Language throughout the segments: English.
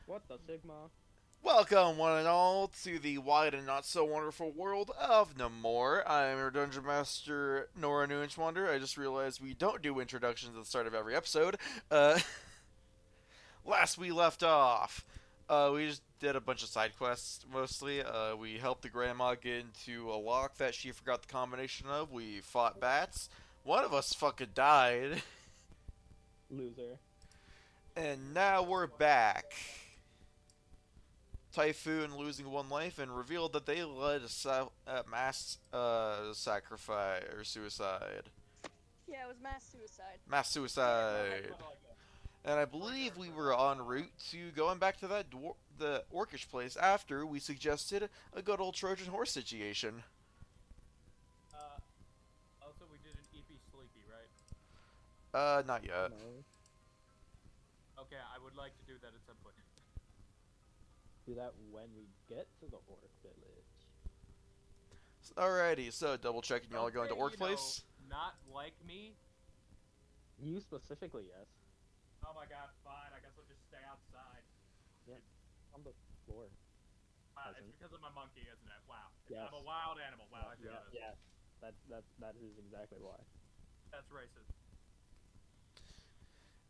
What the Sigma? Welcome, one and all, to the wide and not so wonderful world of Namor. I'm your Dungeon Master, Nora Nuinchwander. I just realized we don't do introductions at the start of every episode. Uh, Last we left off, we just did a bunch of side quests mostly. We helped the grandma get into a lock that she forgot the combination of. We fought bats. One of us fucking died. Loser. And now we're back. Typhoon losing one life and revealed that they led a mass sacrifice or suicide. Yeah, it was mass suicide. Mass suicide. And I believe we were en route to going back to the orcish place after we suggested a good old Trojan horse situation. Uh, Also, we did an EP Sleepy, right? Not yet. No. Okay, I would like to do that at some point. Do that when we get to the Orc Village. Alrighty, so double checking y'all are going to Okay, orc place. Not like me. You specifically, yes. Oh my god, fine. I guess I'll just stay outside. On the floor. Wow, it's Hasn't. because I'm a monkey, isn't it? Wow. Yes. I'm a wild animal. Wow, I forgot this. Yeah. That is exactly why. That's racist.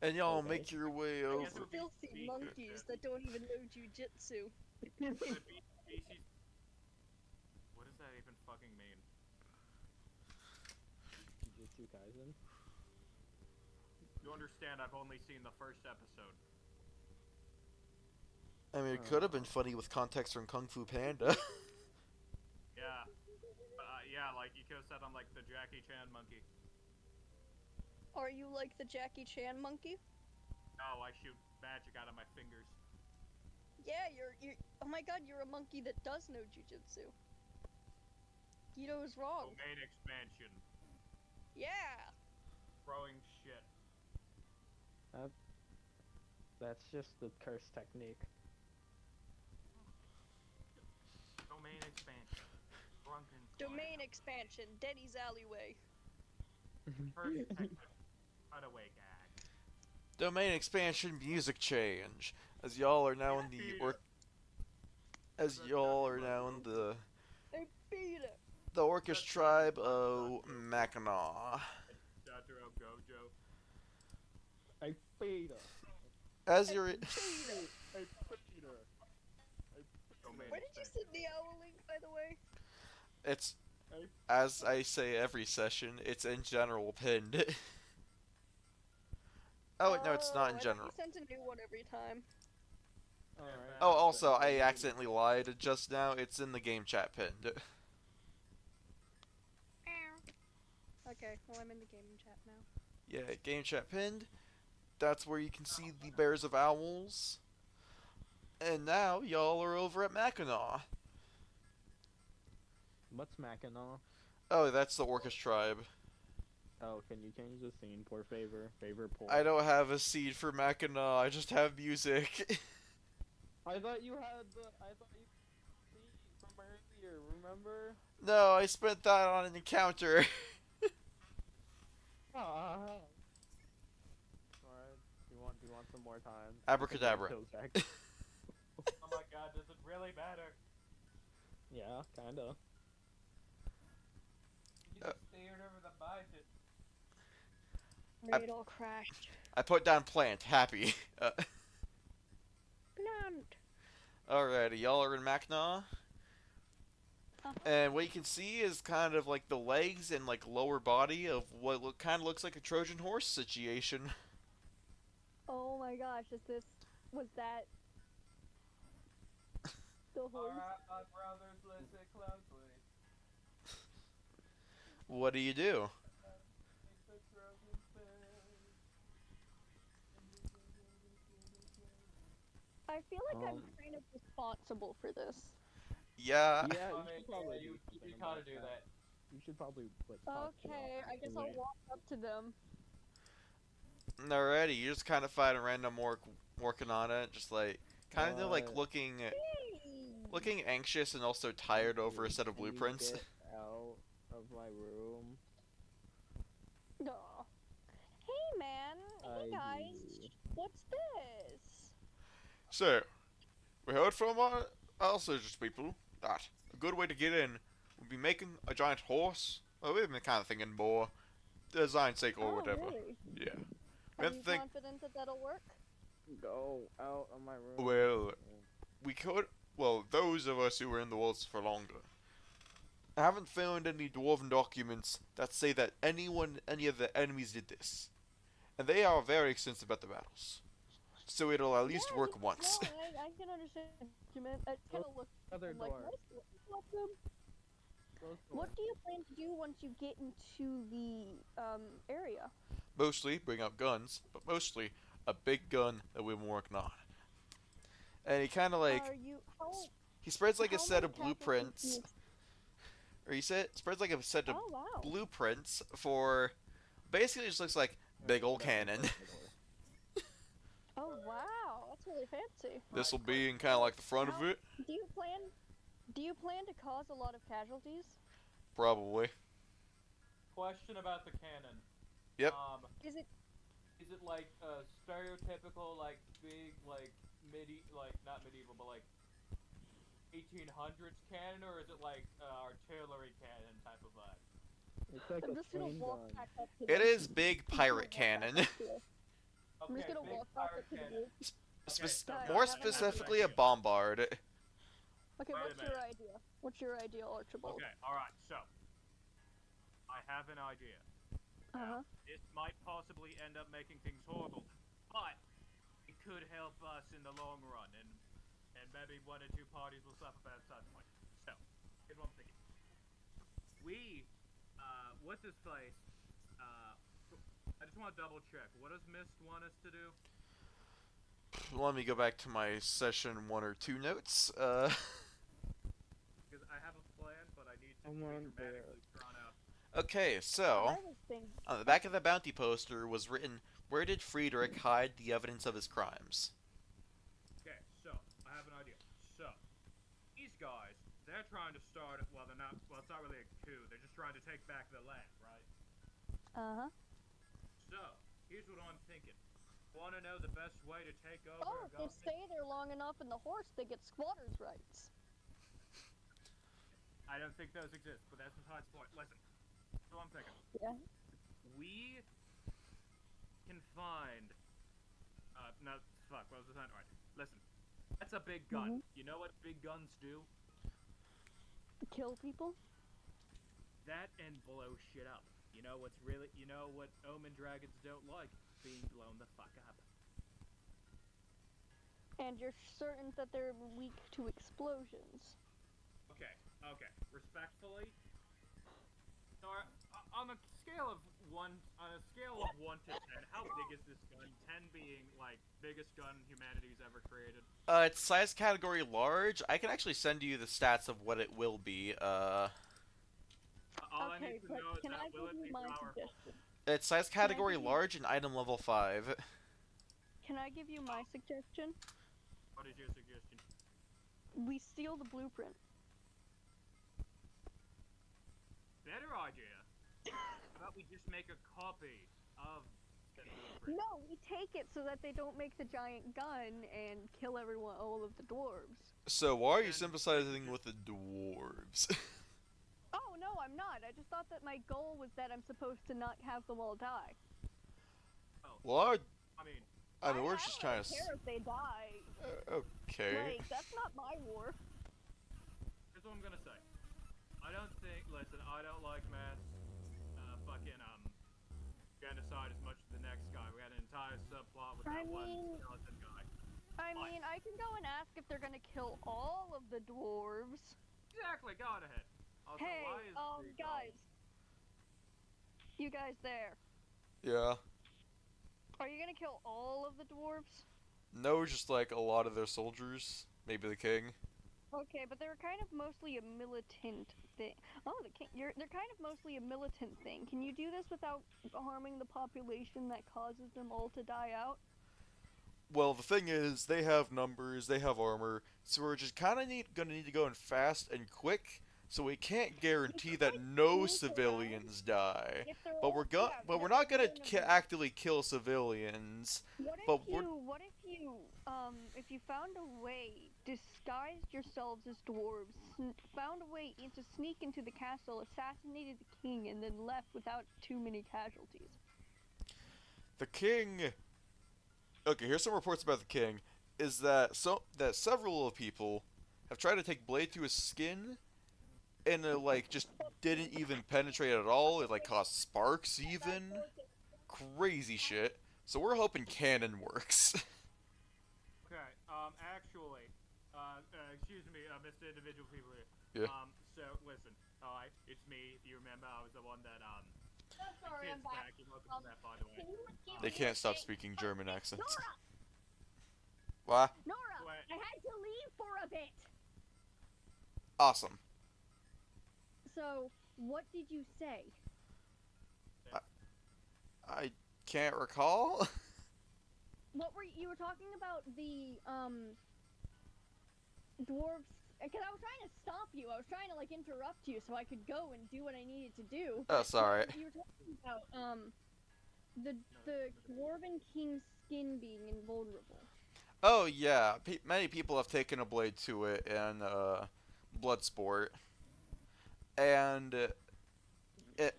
And y'all Okay. make your way I over. guess it would be Filthy species. monkeys that don't even know jujitsu. Would it be species? What does that even fucking mean? Jujutsu Kaisen. You understand, I've only seen the first episode. I mean, it could have been funny with context from Kung Fu Panda. Yeah. Yeah, like, you could have said I'm like the Jackie Chan monkey. Are you like the Jackie Chan monkey? No, I shoot magic out of my fingers. Yeah, you're. Oh my god, you're a monkey that does know jujitsu. Guido is wrong. Domain expansion. Yeah. Throwing shit. That's just the curse technique. Domain expansion. Drunken. Domain expansion. Denny's alleyway. First detective. Cutaway gag. Domain expansion music change. As y'all are now in the I beat it. the orcish tribe of Mackinac. Dr. El Gojo. I beat her. As you're I beat her. Domain Where did you expansion. send the owl link, by the way? it's as I say every session, it's in general pinned. Oh wait, no, it's not in I thought general. you sent a new one every time. Alright. Oh, also, I accidentally lied just now. It's in the game chat pinned. Okay, well I'm in the gaming chat now. Yeah, game chat pinned. That's where you can see the Bears of Owls. And now y'all are over at Mackinac. What's Mackinac? Oh, that's the orcish tribe. Oh, can you change the scene, por favor? Favor, por. I don't have a seed for Mackinac. I just have music. I thought you had the. I thought you see from earlier. Remember? No, I spent that on an encounter. Ah. Alright. Do you want some more time? Abracadabra. Kill check. Oh my god, does it really matter? Yeah, kinda. You just stared over the budget. It all crashed. I put down plant. Happy. Plant. Alrighty, y'all are in Mackinac. Uh-huh. And what you can see is kind of like the legs and like lower body of what kind of looks like a Trojan horse situation. Oh my gosh, was that the horse? Alright, my brothers, listen closely. What do you do? It's a Trojan I feel like I'm Um, kind of responsible for this. Yeah. Yeah, I you mean, should probably you do something gotta about do that. You should probably talk to them, Okay, I guess I'll actually. walk up to them. Alrighty, you just kind of find a random orc working on it, just like kind of like What? looking anxious and also tired over a set of Can you blueprints. Get out of my room. No. Hey man, hey I guys, do. what's this? So, We heard from our soldiers people that a good way to get in would be making a giant horse. Well, we've been kind of thinking more design sake or Oh, whatever. really? Yeah. Are We you think, confident that that'll work? Go out of my room. well, we could. Well, those of us who were in the wars for longer. I haven't found any dwarven documents that say that any of the enemies did this. And they are very extensive at the battles. So it'll at least Yeah, work you- once. No, I can understand. You meant I kind of look Other I'm like, door. what them? Close door. What do you plan to do once you get into the area? Mostly bring out guns, but mostly a big gun that we've been working on. And he kind of like Are you how, he spreads like a how set many of casualties do blueprints, you- or he spreads like a set of Oh wow. blueprints for basically it just looks like big old cannon. Oh wow, that's really fancy. This will be in kind of like the front of it, Do you plan? Do you plan to cause a lot of casualties? probably. Question about the cannon. Yep. Is it? Is it like a stereotypical, like big, like not medieval, but like 1800s cannon, or is it like artillery cannon type of vibe? It's like I'm a just gonna train walk gun. back up to It the- is big pirate cannon. I'm just gonna big walk back pirate up to the cannon. group. Spec- so Yeah, more I have an specifically, a idea. bombard. Okay, Wait a what's your minute. idea? What's your idea, Archibald? Okay, alright, so. I have an idea. Uh huh. This might possibly end up making things horrible, but it could help us in the long run, and maybe one or two parties will suffer at some point. So, here's what I'm thinking. We, what's this place? I just want to double check. What does Mist want us to do? Let me go back to my session 1 or 2 notes. Because I have a plan, but I need to I'm be on dramatically drawn out. Okay, so I was thinking. on the back of the bounty poster was written, "Where did Friedrich hide the evidence of his crimes?" Okay, so I have an idea. So these guys, they're trying to start. Well, they're not. Well, it's not really a coup. They're just trying to take back the land, right? Uh huh. So here's what I'm thinking. Want to know the best way to take over Oh, a if they government? stay there long enough in the horse, they get squatters' rights. I don't think those exist, but that's besides the point. Listen, that's what I'm thinking. Yeah. We can find. No, fuck. What was the sign? Alright, listen. That's a big gun. You know what big guns do? Kill people. That and blow shit up. You know what's really, you know what Omen dragons don't like? Being blown the fuck up. And you're certain that they're weak to explosions. Okay, okay. Respectfully, Nora, on a scale of 1 to 10, how big is this gun? 10 being like biggest gun humanity's ever created. It's size category large. I can actually send you the stats of what it will be. All I Okay, need to but know is can I that will give it you be my powerful? suggestion? It's size category give you- large and item level 5. Can I give you my suggestion? What is your suggestion? We steal the blueprint. Better idea. How about we just make a copy of the blueprint? No, we take it so that they don't make the giant gun and kill everyone, all of the dwarves. So why are you And- sympathizing with the dwarves? Oh no, I'm not. I just thought that my goal was that I'm supposed to not have them all die. Well, I mean, I mean, we're just I trying don't to. care if they die. Okay. Like that's not my war. here's what I'm gonna say. I don't think. Listen, I don't like mass fucking genocide as much as the next guy. We had an entire subplot with I that one mean- skeleton guy. I Fine. mean, I can go and ask if they're gonna kill all of the dwarves. Exactly. Go on ahead. Also, Hey, why is the guys. You guys there? Yeah. Are you gonna kill all of the dwarves? No, just like a lot of their soldiers. Maybe the king. Okay, but they're kind of mostly a militant thing. Oh, they're kind of mostly a militant thing. Can you do this without harming the population that causes them all to die out? Well, the thing is, they have numbers, they have armor, so we're just kind of gonna need to go in fast and quick. So we can't guarantee that no civilians die. If they're But all- we're yeah, but we're if not gonna they're in a- actively kill civilians. What but if we're- you? What if you if you found a way, disguised yourselves as dwarves, found a way to sneak into the castle, assassinated the king, and then left without too many casualties. The king. Okay, here's some reports about the king. Is that several people have tried to take blade through his skin, and it like just didn't even penetrate at all. It like caused sparks even. Crazy shit. So we're hoping cannon works. Okay, actually, excuse me, Mr. Individual People here. Yeah. So, listen, hi, it's me, if you remember, I was the one that, So sorry, I'm kids back. back, and welcome to that, by the way. Can you give They me can't a stop thing? speaking German accents. Nora! What? Nora! Wait. I had to leave for a bit! Awesome. So, what did you say? I can't recall. What were you were talking about the dwarves? Because I was trying to stop you. I was trying to like interrupt you so I could go and do what I needed to do. Oh, sorry. You were talking about the dwarven king's skin being invulnerable. Oh yeah, many people have taken a blade to it in Bloodsport, and it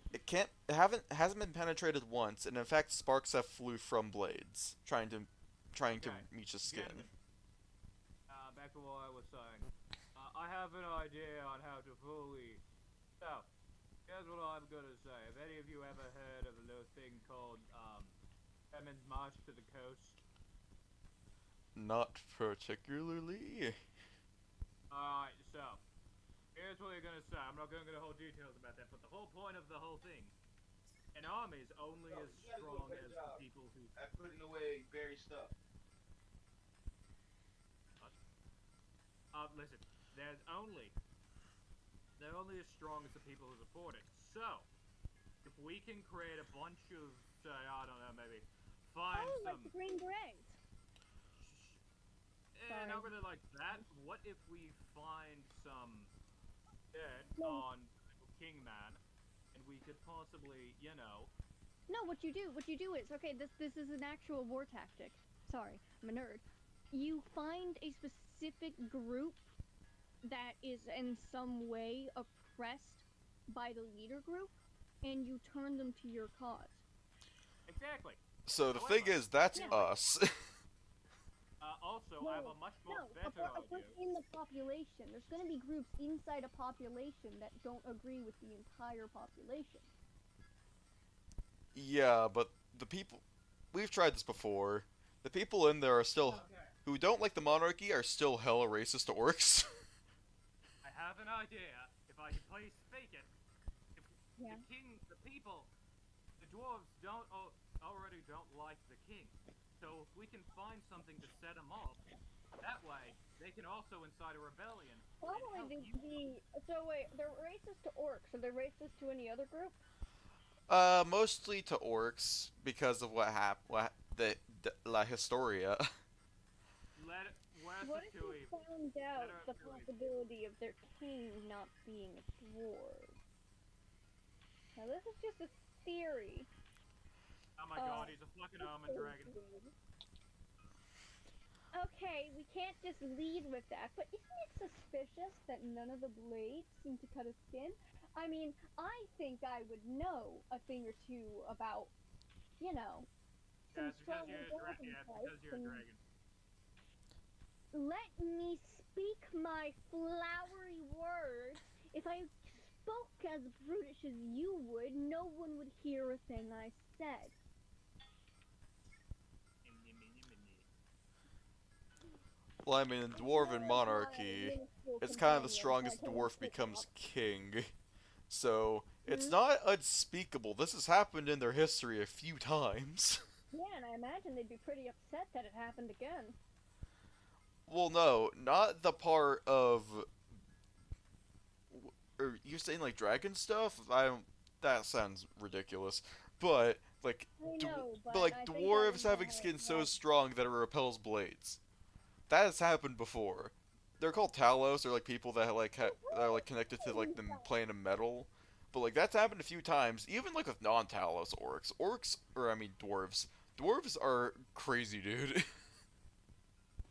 hasn't been penetrated once, and in fact sparks have flew from blades trying to Okay. reach the skin. Again, back to what I was saying. I have an idea on how to fully... So, here's what I'm gonna say. Have any of you ever heard of a little thing called, Femin's March to the Coast? Not particularly. Alright, so, here's what you're gonna say. I'm not gonna go into whole details about that, but the whole point of the whole thing, an army is only as strong as the people who... At putting away buried stuff. Listen, they're only as strong as the people who support it. So, if we can create a bunch of, say, I don't know, maybe find Oh, like some... the Green Berets. Sorry. Not really like that. What if we find some dirt No. on King Man, and we could possibly, you know... No, what you do is okay. This is an actual war tactic. Sorry, I'm a nerd. You find a specific group that is in some way oppressed by the leader group, and you turn them to your cause. Exactly. So the thing is, that's Yeah. us. Also, No, I have a much more No, better a idea. group in the population. There's going to be groups inside a population that don't agree with the entire population. Yeah, but the people we've tried this before. The people in there are still Okay. who don't like the monarchy are still hella racist to orcs. I have an idea. If I could please speak it. If Yeah. the people, the dwarves already don't like the king. So if we can find something to set them off, that way they can also incite a rebellion. Probably so wait, they're racist to orcs. Are they racist to any other group? Mostly to orcs because of what happened. The La Historia. What if you found out the possibility of their king not being a dwarf? Now this is just a theory. Oh my god, he's a fucking almond dragon. Okay, we can't just lead with that, but isn't it suspicious that none of the blades seem to cut a skin? I mean, I think I would know a thing or two about, you know, Yeah, some it's because strong you're a dragon dragon. Yeah, it's types, because you're a and dragon. let me speak my flowery words. If I spoke as brutish as you would, no one would hear a thing I said. Well, I mean, in Dwarven monarchy, it's kind of the strongest dwarf becomes king. So, it's not unspeakable. This has happened in their history a few times. Yeah, and I imagine they'd be pretty upset that it happened again. Well, no, not the part of... Are you saying, like, dragon stuff? That sounds ridiculous. But, like... I know, But, like, I think dwarves I having know skin it so was- strong that it repels blades. That has happened before. They're called Talos, they're like people that like that are like connected to like the plane of metal. But like that's happened a few times, even like with non-Talos orcs. Dwarves. Dwarves are crazy, dude.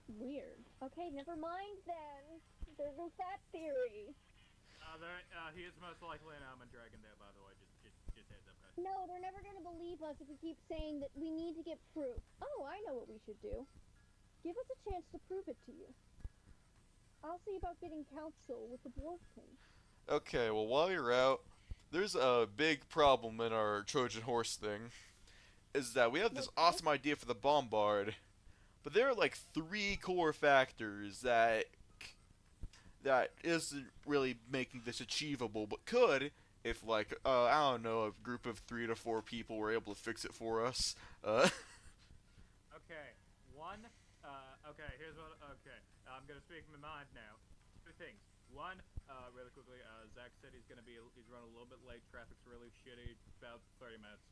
Weird. Okay, never mind then. There's no that theory. He is most likely an almond dragon there, by the way. Just heads up, guys. No, they're never gonna believe us if we keep saying that we need to get proof. Oh, I know what we should do. Give us a chance to prove it to you. I'll see about getting counsel with the Dwarf King. Okay, well, while you're out, there's a big problem in our Trojan horse thing. Is that we have this awesome idea for the bombard, but there are like 3 core factors that isn't really making this achievable, but could if like I don't know, a group of 3 to 4 people were able to fix it for us. Okay, one. Okay, here's what. Okay, I'm gonna speak my mind now. 2 things. One, really quickly. Zach said he's running a little bit late. Traffic's really shitty. About 30 minutes.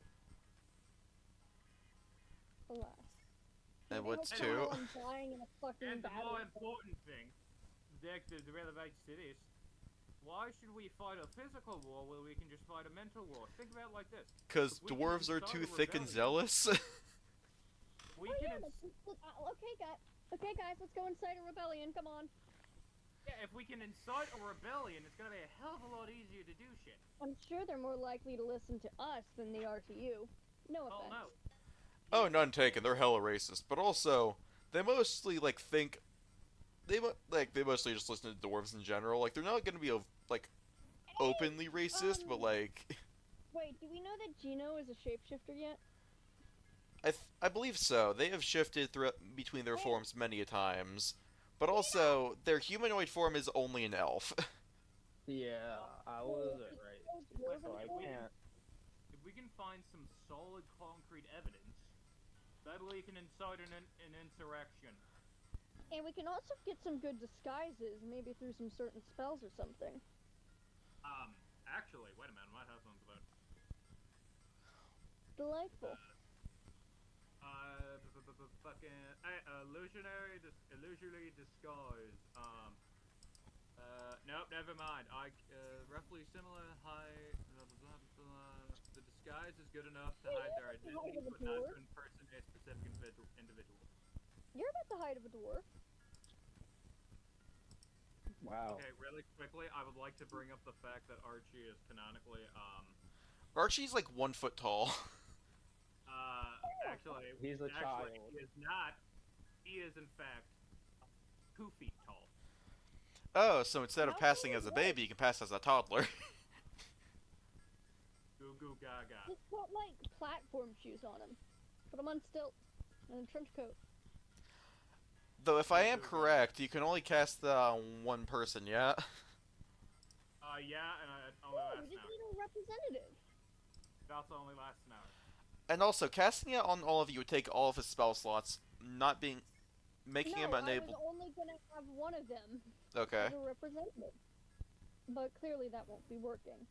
Alas. And what's Maybe 2? I'm dying in a fucking And the battle. more important thing, Zach, that relates to this. Why should we fight a physical war where we can just fight a mental war? Think about it like this. Because If we can dwarves are start too a thick and rebellion- zealous. We Oh, can. yeah, okay, guys, let's go incite a rebellion. Come on. Yeah, if we can incite a rebellion, it's gonna be a hell of a lot easier to do shit. I'm sure they're more likely to listen to us than they are to you. No Oh offense. no. Oh, none taken. They're hella racist, but also they mostly like think they mostly just listen to dwarves in general. Like they're not gonna be like openly racist, but like Wait, do we know that Gino is a shapeshifter yet? I believe so. They have shifted between their forms many a times, but also their humanoid form is only an elf. Yeah, I was it right. So I can't. If we can find some solid concrete evidence, maybe we can incite an insurrection. And we can also get some good disguises, maybe through some certain spells or something. Actually, wait a minute, I might have something about. Delightful. Illusory disguise. Nope, never mind. Roughly similar height. The disguise is good enough to hide their identity, but not to impersonate a specific individual. You're about the height of a dwarf. Wow. Okay, really quickly, I would like to bring up the fact that Archie is canonically, Archie's like 1 foot tall. actually, He's a child. he is not. He is, in fact, 2 feet tall. Oh, so instead of passing as a baby, you can pass as a toddler. Goo goo gaga. Just put, like, platform shoes on him. Put him on stilts. And a trench coat. Though if I am correct, you can only cast on 1 person, yeah? Yeah, and it only Oh, lasts we an just hour. need a representative. It also only lasts an hour. And also, casting it on all of you would take all of his spell slots, making him no, unable. I was only gonna have one of them Okay. as a representative. But clearly that won't be working.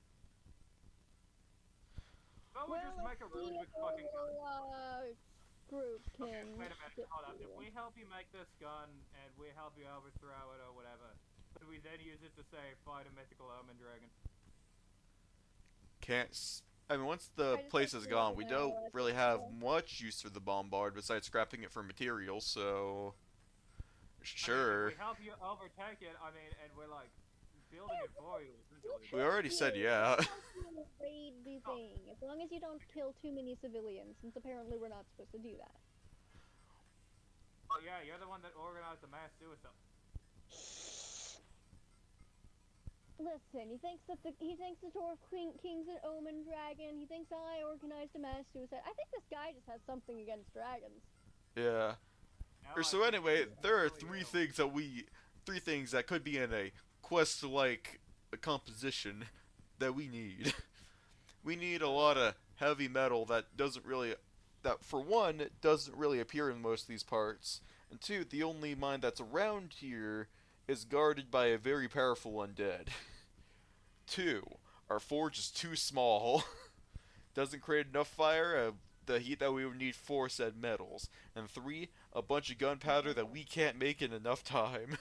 Well, we just make a really big fucking gun. Group can Okay, wait a minute, get hold up. to If you. we help you make this gun, and we help you overthrow it or whatever, could we then use it to say, fight a mythical omen dragon? I mean, once the I just place like is to gone, let we you know don't that's really what have I'm much use for the bombard besides scrapping it for materials, so. I Sure. mean, if we help you overtake it, I mean, and we're like, building it for you, essentially. We already said yeah. Raid the thing. As long as you don't kill too many civilians, since apparently we're not supposed to do that. Oh yeah, you're the one that organized the mass suicide. Listen, he thinks the Dwarf King's an omen dragon. He thinks I organized a mass suicide. I think this guy just has something against dragons. Yeah. Now Or I so think anyway, it's there are really three things that could be in a quest-like composition that we need. We need a lot of heavy metal that for one, doesn't really appear in most of these parts, and 2, the only mine that's around here is guarded by a very powerful undead. 2, our forge is too small, doesn't create enough fire, the heat that we would need for said metals, and 3, a bunch of gunpowder that we can't make in enough time.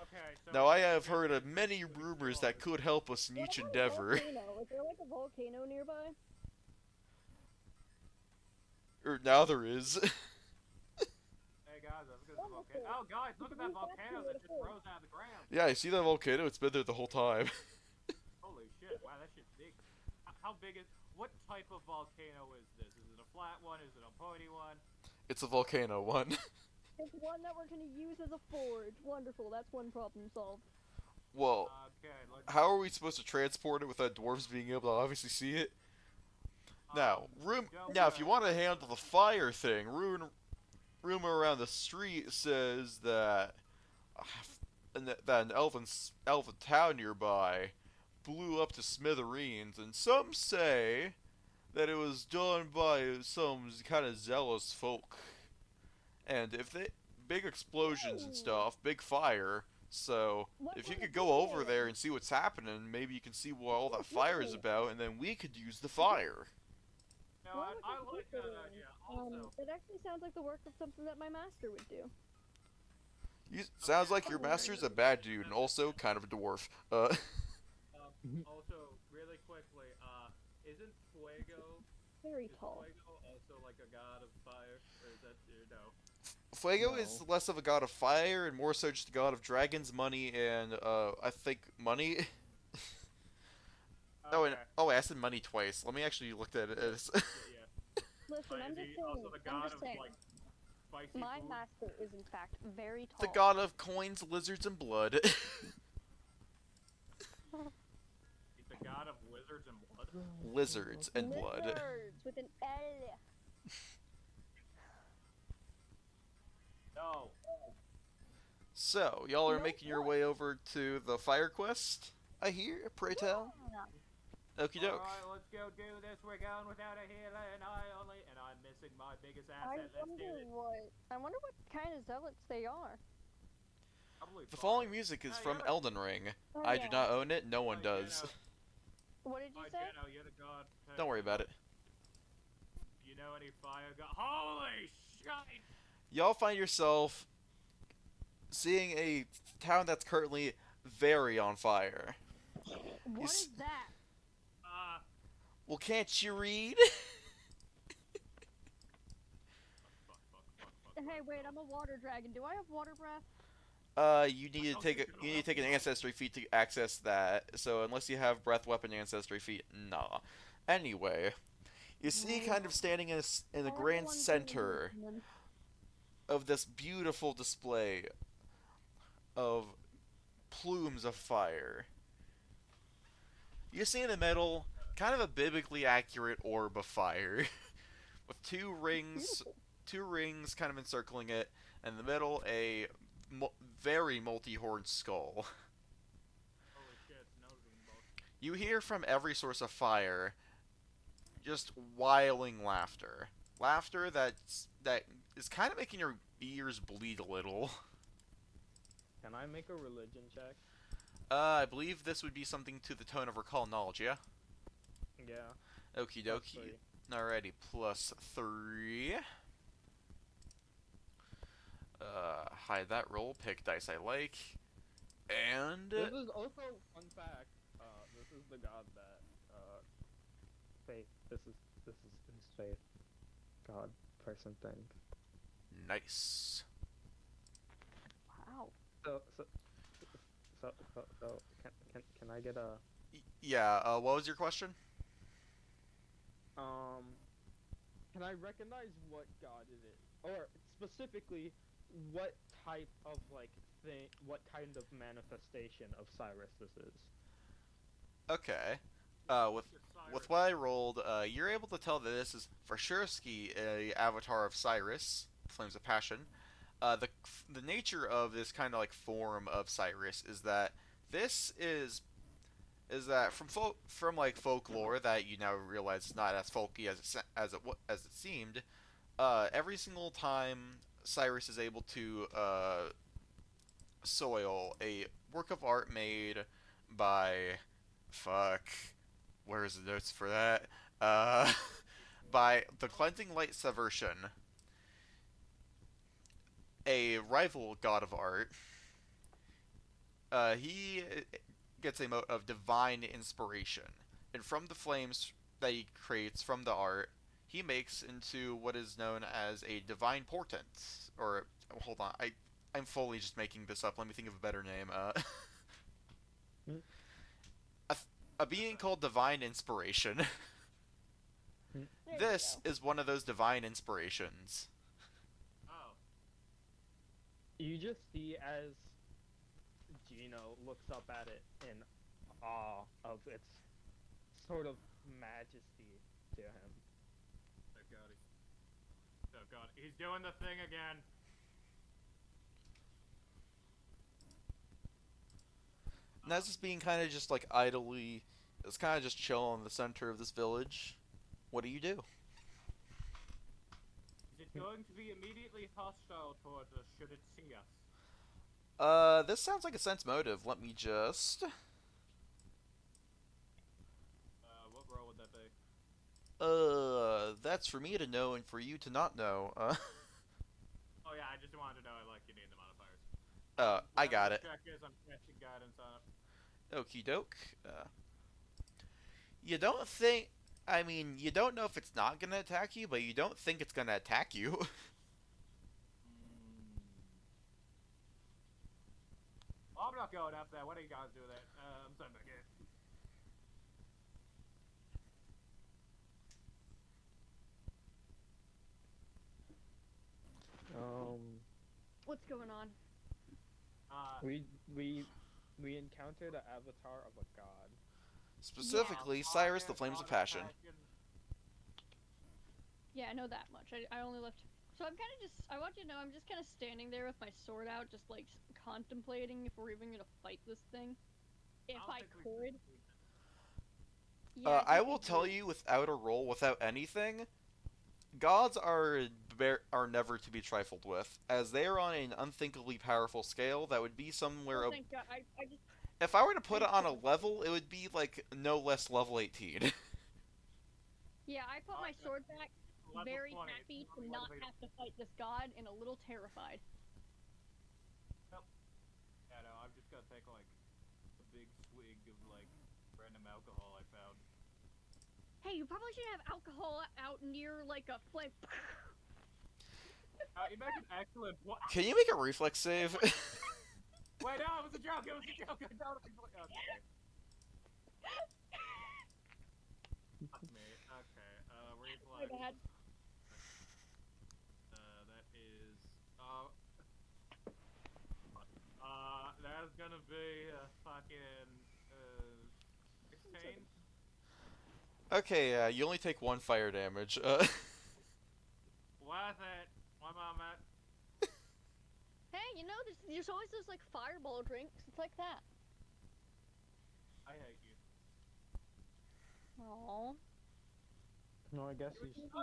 Okay, so Now I have heard of many rumors that could help us in each What about a endeavor. volcano? Is there like a volcano nearby? Or now there is. Hey guys, the volcano. Oh, guys, look at that volcano that just rose out of the ground. Yeah, you see that volcano? It's been there the whole time. Holy shit! Wow, that shit's big. How big is? What type of volcano is this? Is it a flat one? Is it a pointy one? It's a volcano one. It's one that we're gonna use as a forge. Wonderful, that's one problem solved. Well, Okay, let's. how are we supposed to transport it without dwarves being able to obviously see it? Now, Now, if you want to handle the fire thing, rumor around the street says that an elven town nearby blew up to smithereens, and some say that it was done by some kind of zealous folk. And if they big explosions and stuff, big fire. So What if you kind could of go over fire? there and see what's happening, maybe you can see what all that fire is about, and then we could use the fire. No, What I would you like do that for idea. it? Also, It actually sounds like the work of something that my master would do. Sounds like your master's a bad dude and also kind of a dwarf. also, really quickly, isn't Fuego Very is tall. Fuego also like a god of fire, or is that no? Fuego is less of a god of fire and more so just a god of dragons, money, and I think money. Oh, and I said money twice. Let me actually look at it. As yeah. Listen, I'm Is just he saying. also the I'm god just of saying. like spicy My food? master is in fact very the tall. god of coins, lizards, and blood. He's the god of wizards and blood. Lizards and blood. Lizards with an L. No. So, y'all are No making your way over to the fire quest, I hear, pray tell? Okie doke. Alright, let's go do this. We're going without a healer, and I'm missing my biggest I asset. Let's do it. wonder what kind of zealots they are. Probably The fire. following music is Hey, from you're- Elden Ring. Oh, I yeah. do not own it, no one Oh, does. Geno. What did you Oh, say? Geno, you're the god. Hey, Don't worry about it. You know any fire god? Holy shit! Y'all find yourself seeing a town that's currently very on fire. What s- is that? Well, can't you read? Hey, wait, I'm a water dragon. Do I have water breath? You need to take an ancestry feat to access that. So unless you have breath weapon ancestry feat, nah. Anyway, you see, kind of standing in the grand center of this beautiful display of plumes of fire. You see in the middle, kind of a biblically accurate orb of fire, with two rings kind of encircling it, and in the middle a very multi-horned skull. Holy shit, nose of them both. You hear from every source of fire just wiling laughter. Laughter that is kind of making your ears bleed a little. Can I make a religion check? I believe this would be something to the tone of recall knowledge, yeah? Yeah. Okie dokie. Alrighty, +3. Hide that roll, pick dice I like. And This is also fun fact. This is the god that faith. This is his faith. God person thing. nice. Wow. So can I get a Yeah, what was your question? can I recognize what god it is, or specifically what type of what kind of manifestation of Cyrus this is? Okay. With Cyrus. what I rolled, you're able to tell that this is for Shursky, a avatar of Cyrus, Flames of Passion. The nature of this kind of like form of Cyrus is that this is that from like folklore that you now realize is not as folky as it seemed. Every single time Cyrus is able to soil a work of art made by where's the notes for that? By the Cleansing Light Subversion, a rival god of art. He gets a mote of divine inspiration, and from the flames that he creates from the art, he makes into what is known as a divine portent. Or, hold on, I'm fully just making this up. Let me think of a better name. Hmm? A being called divine inspiration. There This you is one of those divine inspirations. Oh. You just see as Gino looks up at it in awe of its sort of majesty to him. Oh god. Oh god. He's doing the thing again. And as this being kind of just like idly, it's kind of just chill in the center of this village. What do you do? Is it going to be immediately hostile towards us should it see us? This sounds like a sense motive. Let me just. What role would that be? That's for me to know and for you to not know. Oh yeah, I just wanted to know like you need the modifiers. I got it. Check is I'm casting guidance on it. Okie doke. You don't think. I mean, you don't know if it's not gonna attack you, but you don't think it's gonna attack you. Well, I'm not going up there. What do you guys do that? I'm sending back in. What's going on? We encountered an avatar of a god. Specifically, Cyrus, the Flames of Passion. Yeah, I know that much. I only left. So I'm kind of just. I want you to know I'm just kind of standing there with my sword out, just like contemplating if we're even gonna fight this thing. If I could. Yeah, I think will we tell could. you, without a roll, without anything, gods are never to be trifled with, as they are on an unthinkably powerful scale that would be somewhere. Oh, thank God. I just. If I were to put it on a level, it would be like no less level 18. Yeah, I put my sword back, Level very 20, happy to level not 20. have to fight this god, and a little terrified. Yeah, no, I'm just gonna take like a big swig of like random alcohol I found. Hey, you probably should have alcohol out near like a flame. You make an excellent point. Can you make a reflex save? Wait, no, it was a joke. It was a joke. I don't okay. Fuck me. Okay. My Reflex. bad. That is. That's gonna be a fucking 16. Okay, you only take 1 fire damage. Worth it. One moment. Hey, you know, there's always those like fireball drinks. It's like that. I hate you. Aww. No, I guess he's. Stop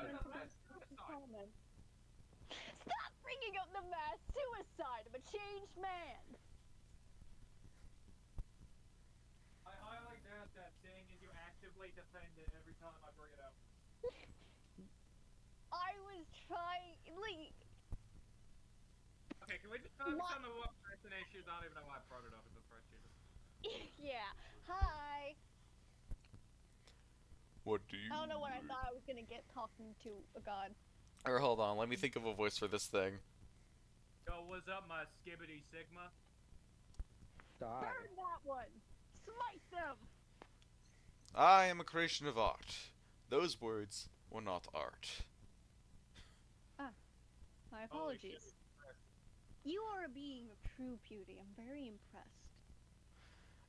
bringing up the mass suicide of a changed man. I highly doubt that, seeing as you actively defend it every time I bring it up. I was trying, like. Okay, can we just focus What? on the one person issues? I don't even know why I brought it up in the first Jesus. Yeah. Hi. What do you? I don't know what I thought I was gonna get talking to a god. Or hold on, let me think of a voice for this thing. Yo, what's up, my skibbity sigma? Die. Burn that one. Smite them. I am a creation of art. Those words were not art. My Holy apologies. shit. You are a being of true beauty. I'm very impressed.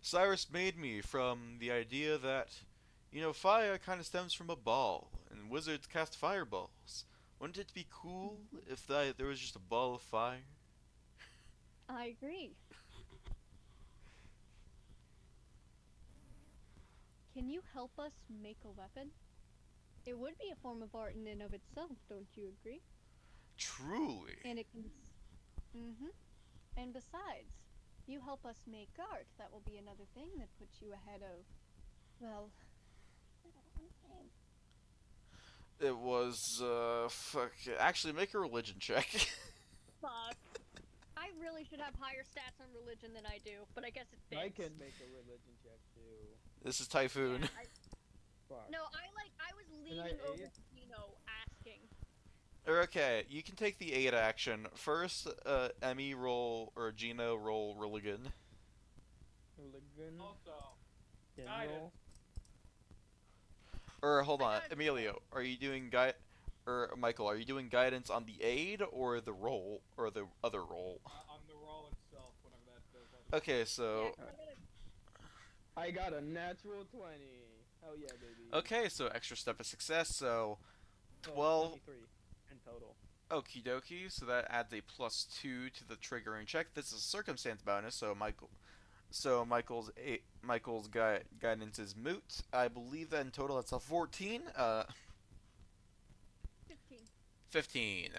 Cyrus made me from the idea that, fire kind of stems from a ball, and wizards cast fireballs. Wouldn't it be cool if there was just a ball of fire? I agree. Can you help us make a weapon? It would be a form of art in and of itself, don't you agree? Truly. And it can. And besides, you help us make art. That will be another thing that puts you ahead of. Well, I don't want to say. It was, fuck. Actually, make a religion check. Fuck. I really should have higher stats on religion than I do, but I guess it fits. I can make a religion check too. This is Typhoon. Yeah, Fuck. no, I was I leaning over aid? to Okay, you can take the 8 action. First, Emmy roll, or Gino roll Rilligan. Hooligan. Also, General. Or, hold on, got it. Emilio, are you doing or Michael, are you doing guidance on the aid, or the roll, or the other roll? on the roll itself, whenever that does that. Okay, so... I got a natural 20. Hell yeah, baby. Okay, so extra step of success, so... So 12... 23 in total. Okie dokie, so that adds a +2 to the triggering check. This is a circumstance bonus, so Michael's guidance is moot. I believe that in total that's a 14. 15. 15.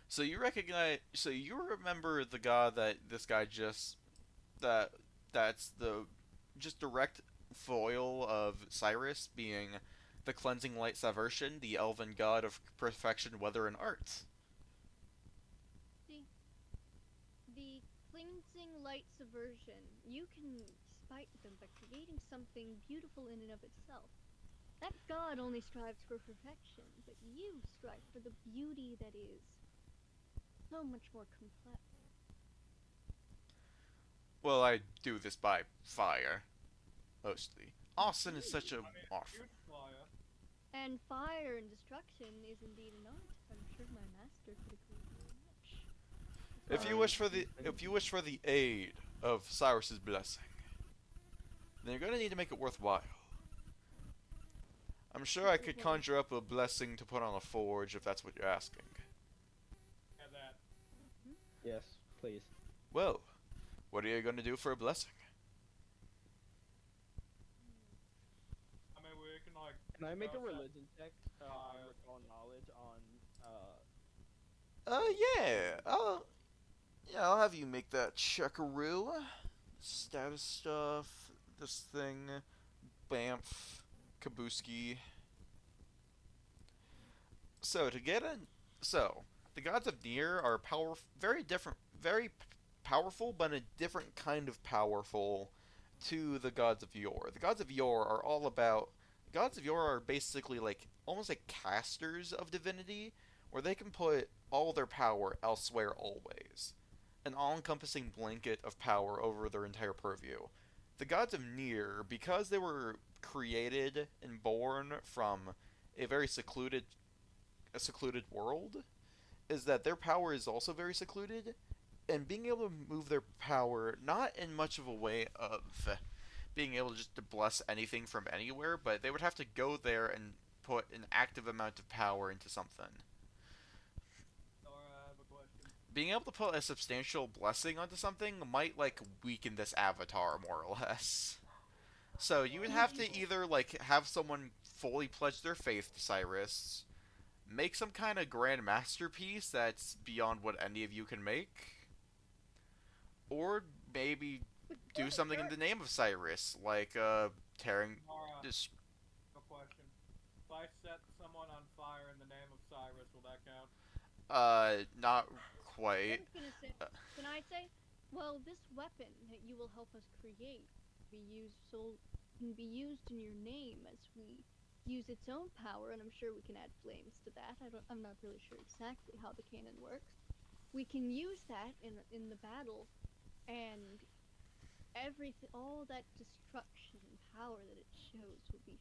So you remember the god that this guy that's the just direct foil of Cyrus, being the cleansing light Savertian, the elven god of perfection, weather, and art. The cleansing light subversion, you can spite them by creating something beautiful in and of itself. That god only strives for perfection, but you strive for the beauty that is so much more complex. Well, I do this by fire, mostly. Austin is such a off. Huge flyer. And fire and destruction is indeed an art. I'm sure my master could agree very much. If you wish for the aid of Cyrus's blessing, then you're gonna need to make it worthwhile. I'm sure I could conjure up a blessing to put on a forge if that's what you're asking. And that. Yes, please. Well, what are you gonna do for a blessing? I mean, we can like. Can I make a discuss that. religion check on recall knowledge on Yeah, I'll have you make that checkaroo. Status stuff, this thing, Bamf, Kabuski. So the gods of Nier are very powerful, but a different kind of powerful to the gods of Yore. The gods of Yore are all about. The gods of Yore are basically like almost like casters of divinity, where they can put all their power elsewhere always. An all-encompassing blanket of power over their entire purview. The gods of Nier, because they were created and born from a very secluded world, is that their power is also very secluded, and being able to move their power not in much of a way of being able just to bless anything from anywhere, but they would have to go there and put an active amount of power into something. Nora, I have a question. Being able to put a substantial blessing onto something might like weaken this avatar more or less. So you would have to either like have someone fully pledge their faith to Cyrus, make some kind of grand masterpiece that's beyond what any of you can make, or maybe do something in the name of Cyrus, like tearing Nora, this. a question. If I set someone on fire in the name of Cyrus, will that count? Not I quite. was gonna say, can I say, well, this weapon that you will help us create can be used in your name as we use its own power, and I'm sure we can add flames to that. I'm not really sure exactly how the cannon works. We can use that in the battle, and all that destruction and power that it shows will be.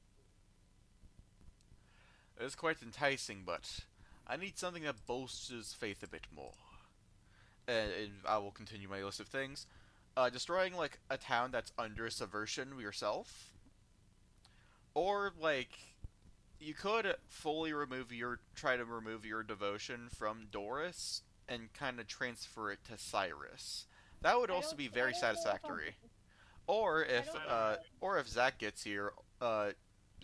It's quite enticing, but I need something that bolsters faith a bit more. And I will continue my list of things. Destroying like a town that's under subversion yourself, or like you could fully try to remove your devotion from Doris and kind of transfer it to Cyrus. That would also be very satisfactory. Or if Zach gets here,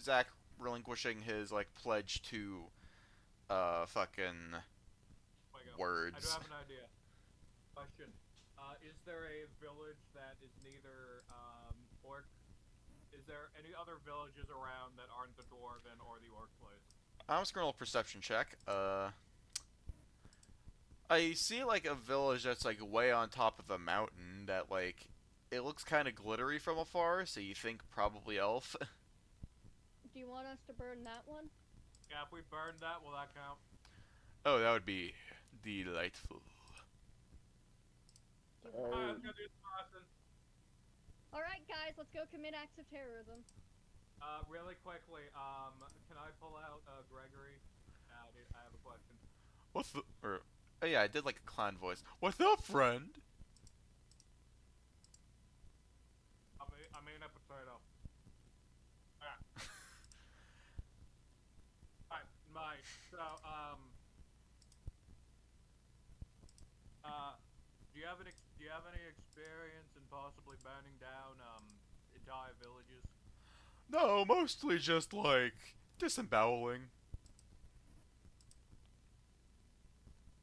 Zach relinquishing his like pledge to fucking Wait, go. I do words. have an idea. Question. Is there a village that is neither orc? Is there any other villages around that aren't the dwarven or the orc place? I'm just gonna roll a perception check. I see like a village that's like way on top of a mountain that like it looks kind of glittery from afar, so you think probably elf. Do you want us to burn that one? Yeah, if we burn that, will that count? Oh, that would be delightful. Alright, let's go do some arson. Alright, guys, let's go commit acts of terrorism. Really quickly, can I pull out, Gregory? Dude, I have a question. What's the... oh yeah, I did like a clown voice. What's up, friend? I mean a potato. Alright. Alright, Mike, so, do you have any experience in possibly burning down, entire villages? No, mostly just like disemboweling.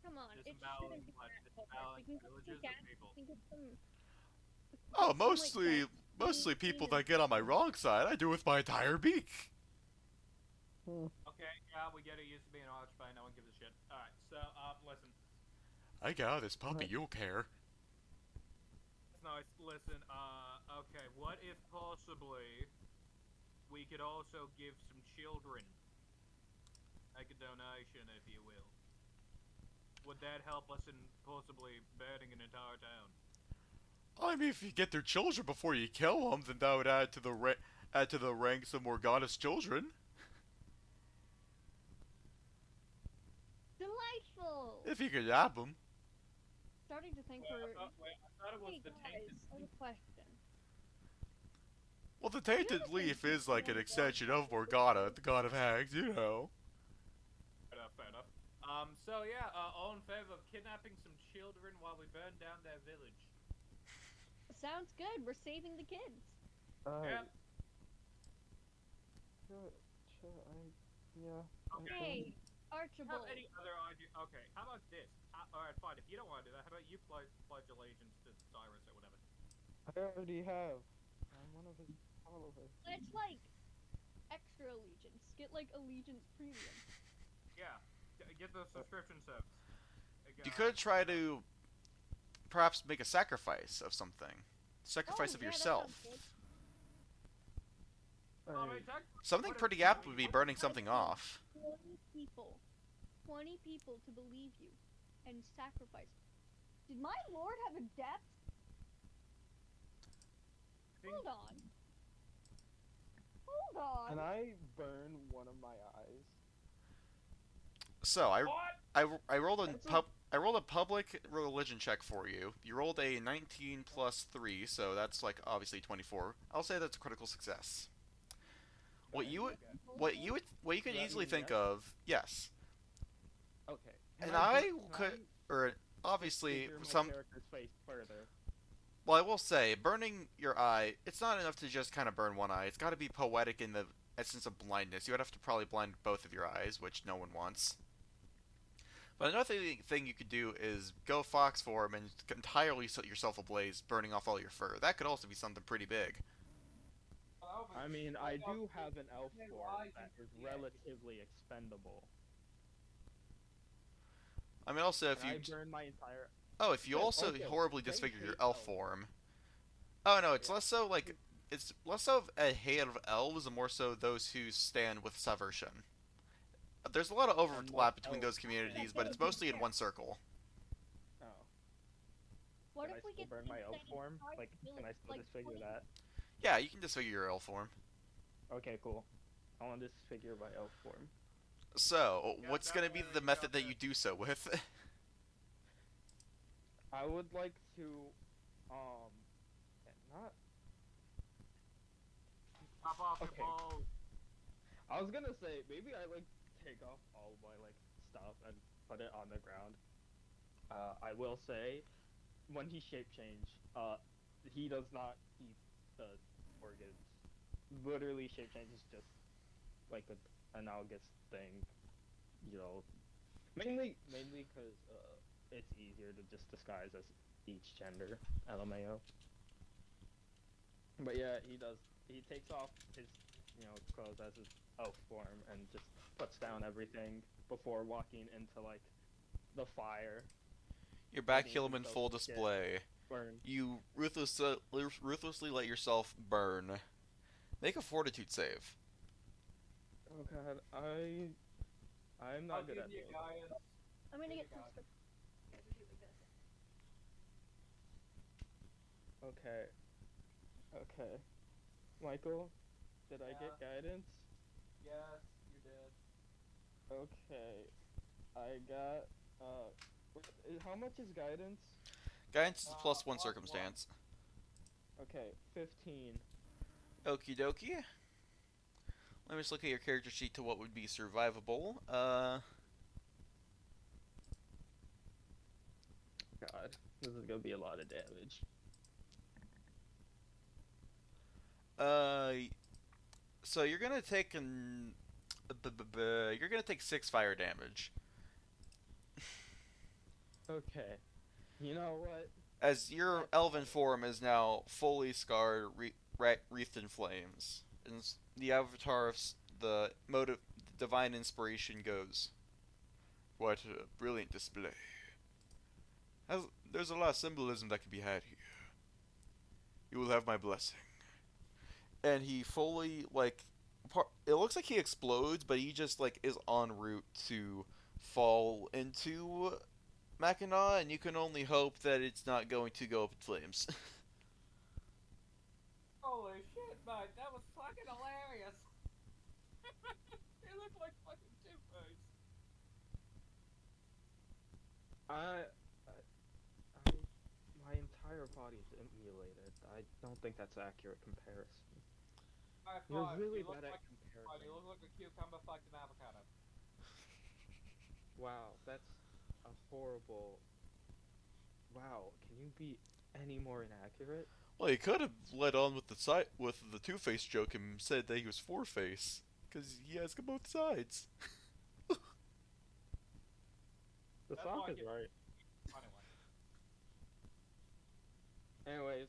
Come on, it Disemboweling shouldn't be what? that hard. Disemboweling We can get villages some or gas, people? we can get some... Oh, some, like, mostly gas people and- that get on my wrong side. I do with my entire beak. Okay, yeah, we get it. Used to be an archfire. No one gives a shit. Alright, so, listen. I got this puppy. You'll care. That's nice. Listen, okay, what if possibly we could also give some children, make a donation, if you will? Would that help us in possibly burning an entire town? I mean, if you get their children before you kill them, then that would add to the ranks of Morgana's children. Delightful. If you could have them. Starting to think Wait, we're... I thought it was Hey, the guys, tainted I have a question. Well, the Tainted Leaf is like an extension of Morgana, the god of hags, you know. Fair enough, fair enough. So yeah, all in favor of kidnapping some children while we burn down their village? Sounds good. We're saving the kids. Yeah. Yeah. Okay. Hey, Do you Archibald. have any other idea? Okay, how about this? Alright, fine. If you don't want to do that, how about you pledge allegiance to Cyrus or whatever? I already have. I'm one of his followers. It's like extra allegiance. Get like allegiance premium. Yeah, get the subscription service. You could try to perhaps make a sacrifice of something. Sacrifice of Oh, yeah, that yourself. sounds good. Something pretty apt would be burning something off. 20 people. 20 people to believe you. And sacrifice. Did my lord have a death? Hold on. Hold on. Can I burn one of my eyes? So I rolled That's a- I rolled a public religion check for you. You rolled a 19 plus 3, so that's like obviously 24. I'll say that's a critical success. What you could that easily mean think yes? of, yes. Okay. And Can I can could, or obviously figure my some. character's face further. Well, I will say, burning your eye, it's not enough to just kind of burn one eye. It's got to be poetic in the essence of blindness. You would have to probably blind both of your eyes, which no one wants. But another thing you could do is go fox form and entirely set yourself ablaze, burning off all your fur. That could also be something pretty big. I mean, I do have an elf form that is relatively expendable. I mean, also if Can I you burn my entire... oh, if you Yeah, also okay, horribly they disfigure your hate elf elves. form. Oh no, it's Yeah. less so like it's less so of a hate of elves and more so those who stand with Subversion. There's a lot of overlap between those communities, but it's mostly in one circle. Oh. What Can I if we still get burn my elf inside form? entire Like, can I village, still like disfigure 20 that? Yeah, you can disfigure your elf form. Okay, cool. I want to disfigure my elf form. So, Yeah, what's that gonna be way the you method got that the- you do so with? I would like to, not... Pop off your Okay. balls. I was gonna say, maybe I, like, take off all my, like, stuff and put it on the ground. I will say, when he shape change, he does not keep the organs. Literally, shape change is just, like, an analogous thing, you know. Mainly because, it's easier to just disguise as each gender, LMAO. But yeah, he takes off his, clothes as his elf form and just puts down everything before walking into, like, the fire. Your back Letting hilum in himself full get display. burned. You ruthlessly let yourself burn. Make a fortitude save. Oh god, I I'm I'll not good give at you those. guidance. I'm gonna Here get you some go. stuff. Yeah, we do like this. Okay. Okay. Michael, did I get guidance? Yes, you did. Okay. I got how much is guidance? Guidance is plus one +1. circumstance. Okay, 15. Okie dokie. Let me just look at your character sheet to what would be survivable. God, this is gonna be a lot of damage. So you're gonna take you're gonna take 6 fire damage. Okay. You know what? As your elven form is now fully scarred, wreathed in flames. And the avatar of the motive, divine inspiration goes, "What a brilliant display. There's a lot of symbolism that can be had here. You will have my blessing." And he fully, like, it looks like he explodes, but he just, like, is en route to fall into Mackinac, and you can only hope that it's not going to go up in flames. Holy shit, mate, that was fucking hilarious. They look like fucking Two-Face. My entire body's emulated. I don't think that's accurate comparison. High You're five. really You look bad at like comparing. you look like a cucumber fucked an avocado. Wow, that's a horrible. Wow, can you be any more inaccurate? Well, he could have led on with the Two-Face joke and said that he was Four-Face, because he has both sides. The That's sock why I is get- right. Anyway. Anyways,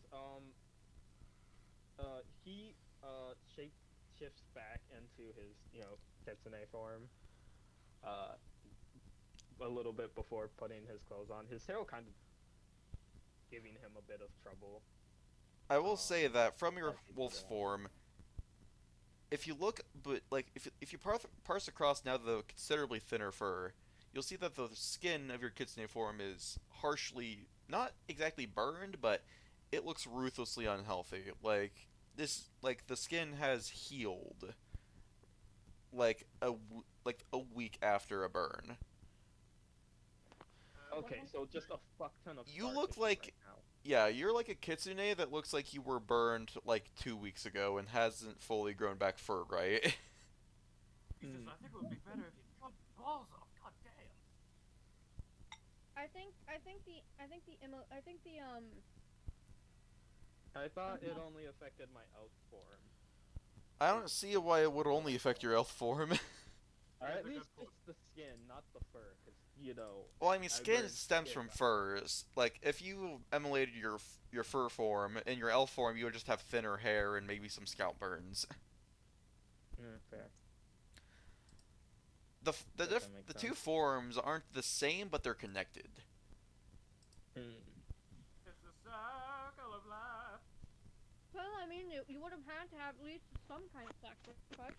he shape shifts back into his, kitsune form. A little bit before putting his clothes on. His tail kind of giving him a bit of trouble. I will say that from your as he put wolf's it on. form, if you look, but like if you parse across now the considerably thinner fur, you'll see that the skin of your kitsune form is harshly, not exactly burned, but it looks ruthlessly unhealthy. Like the skin has healed, like a week after a burn. Okay, so just a fuck ton of You scar look tissue like- right now. Yeah, you're like a kitsune that looks like you were burned like 2 weeks ago and hasn't fully grown back fur, right? Jesus, I think it would be better if you cut balls off. God damn. I think I thought it only affected my elf form. I don't see why it would only affect your elf form. Or That's at a good least point. just the skin, not the fur, because, Well, I mean, I skin burned stems skin from back. furs. Like, if you emulated your fur form, in your elf form, you would just have thinner hair and maybe some scalp burns. Fair. The Guess that makes two sense. forms aren't the same, but they're connected. It's the circle of life. well, I mean, you would have had to have at least some kind of sacrifice.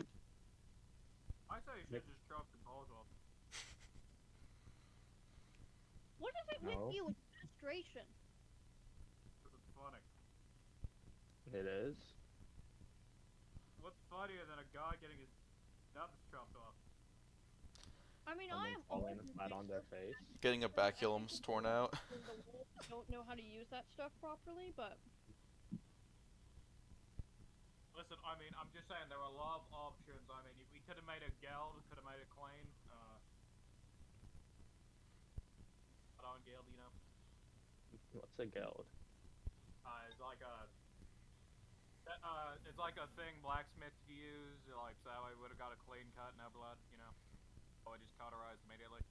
I say you should just chop the balls off. What is it No. with you and castration? Because it's funny. It is. What's funnier than a guy getting his nuts chopped off? I mean, Someone I am falling open to flat on their things, face. Getting a but I think baculum's it's torn the out. ones in the world that don't know how to use that stuff properly, but Listen, I mean, I'm just saying there are a lot of options. I mean, we could have made a geld, could have made a clean. Put on geld, you know. What's a geld? It's like a thing blacksmiths use. Like, so I would have got a clean cut, no blood, you know. Oh, I just cauterized immediately.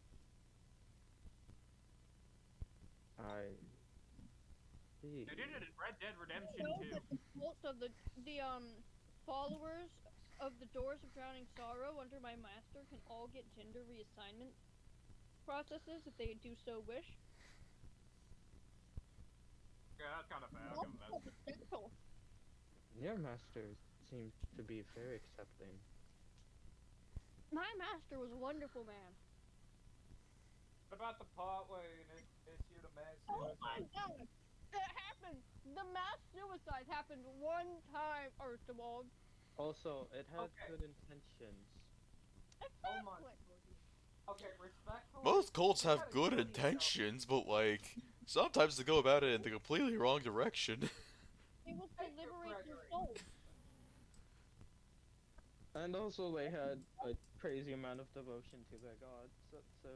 I see. They did it in Red Dead Redemption know 2. that the cult of the followers of the Doors of Drowning Sorrow under my master can all get gender reassignment processes if they do so wish. Yeah, that's kind of fair. I'll Well, give 'em that. potential. Your master seems to be very accepting. My master was a wonderful man. What about the part where you issued a mass Oh suicide? my god! It happened! The mass suicide happened one time, Archibald. Also, it had Okay. good intentions. Oh my. Exactly. Okay, respectfully. Most cults you have gotta good kill yourself. intentions, but like sometimes they go about it in the completely wrong direction. It was to Thank you, liberate your Gregory. soul. And also, they had a crazy amount of devotion to their god. So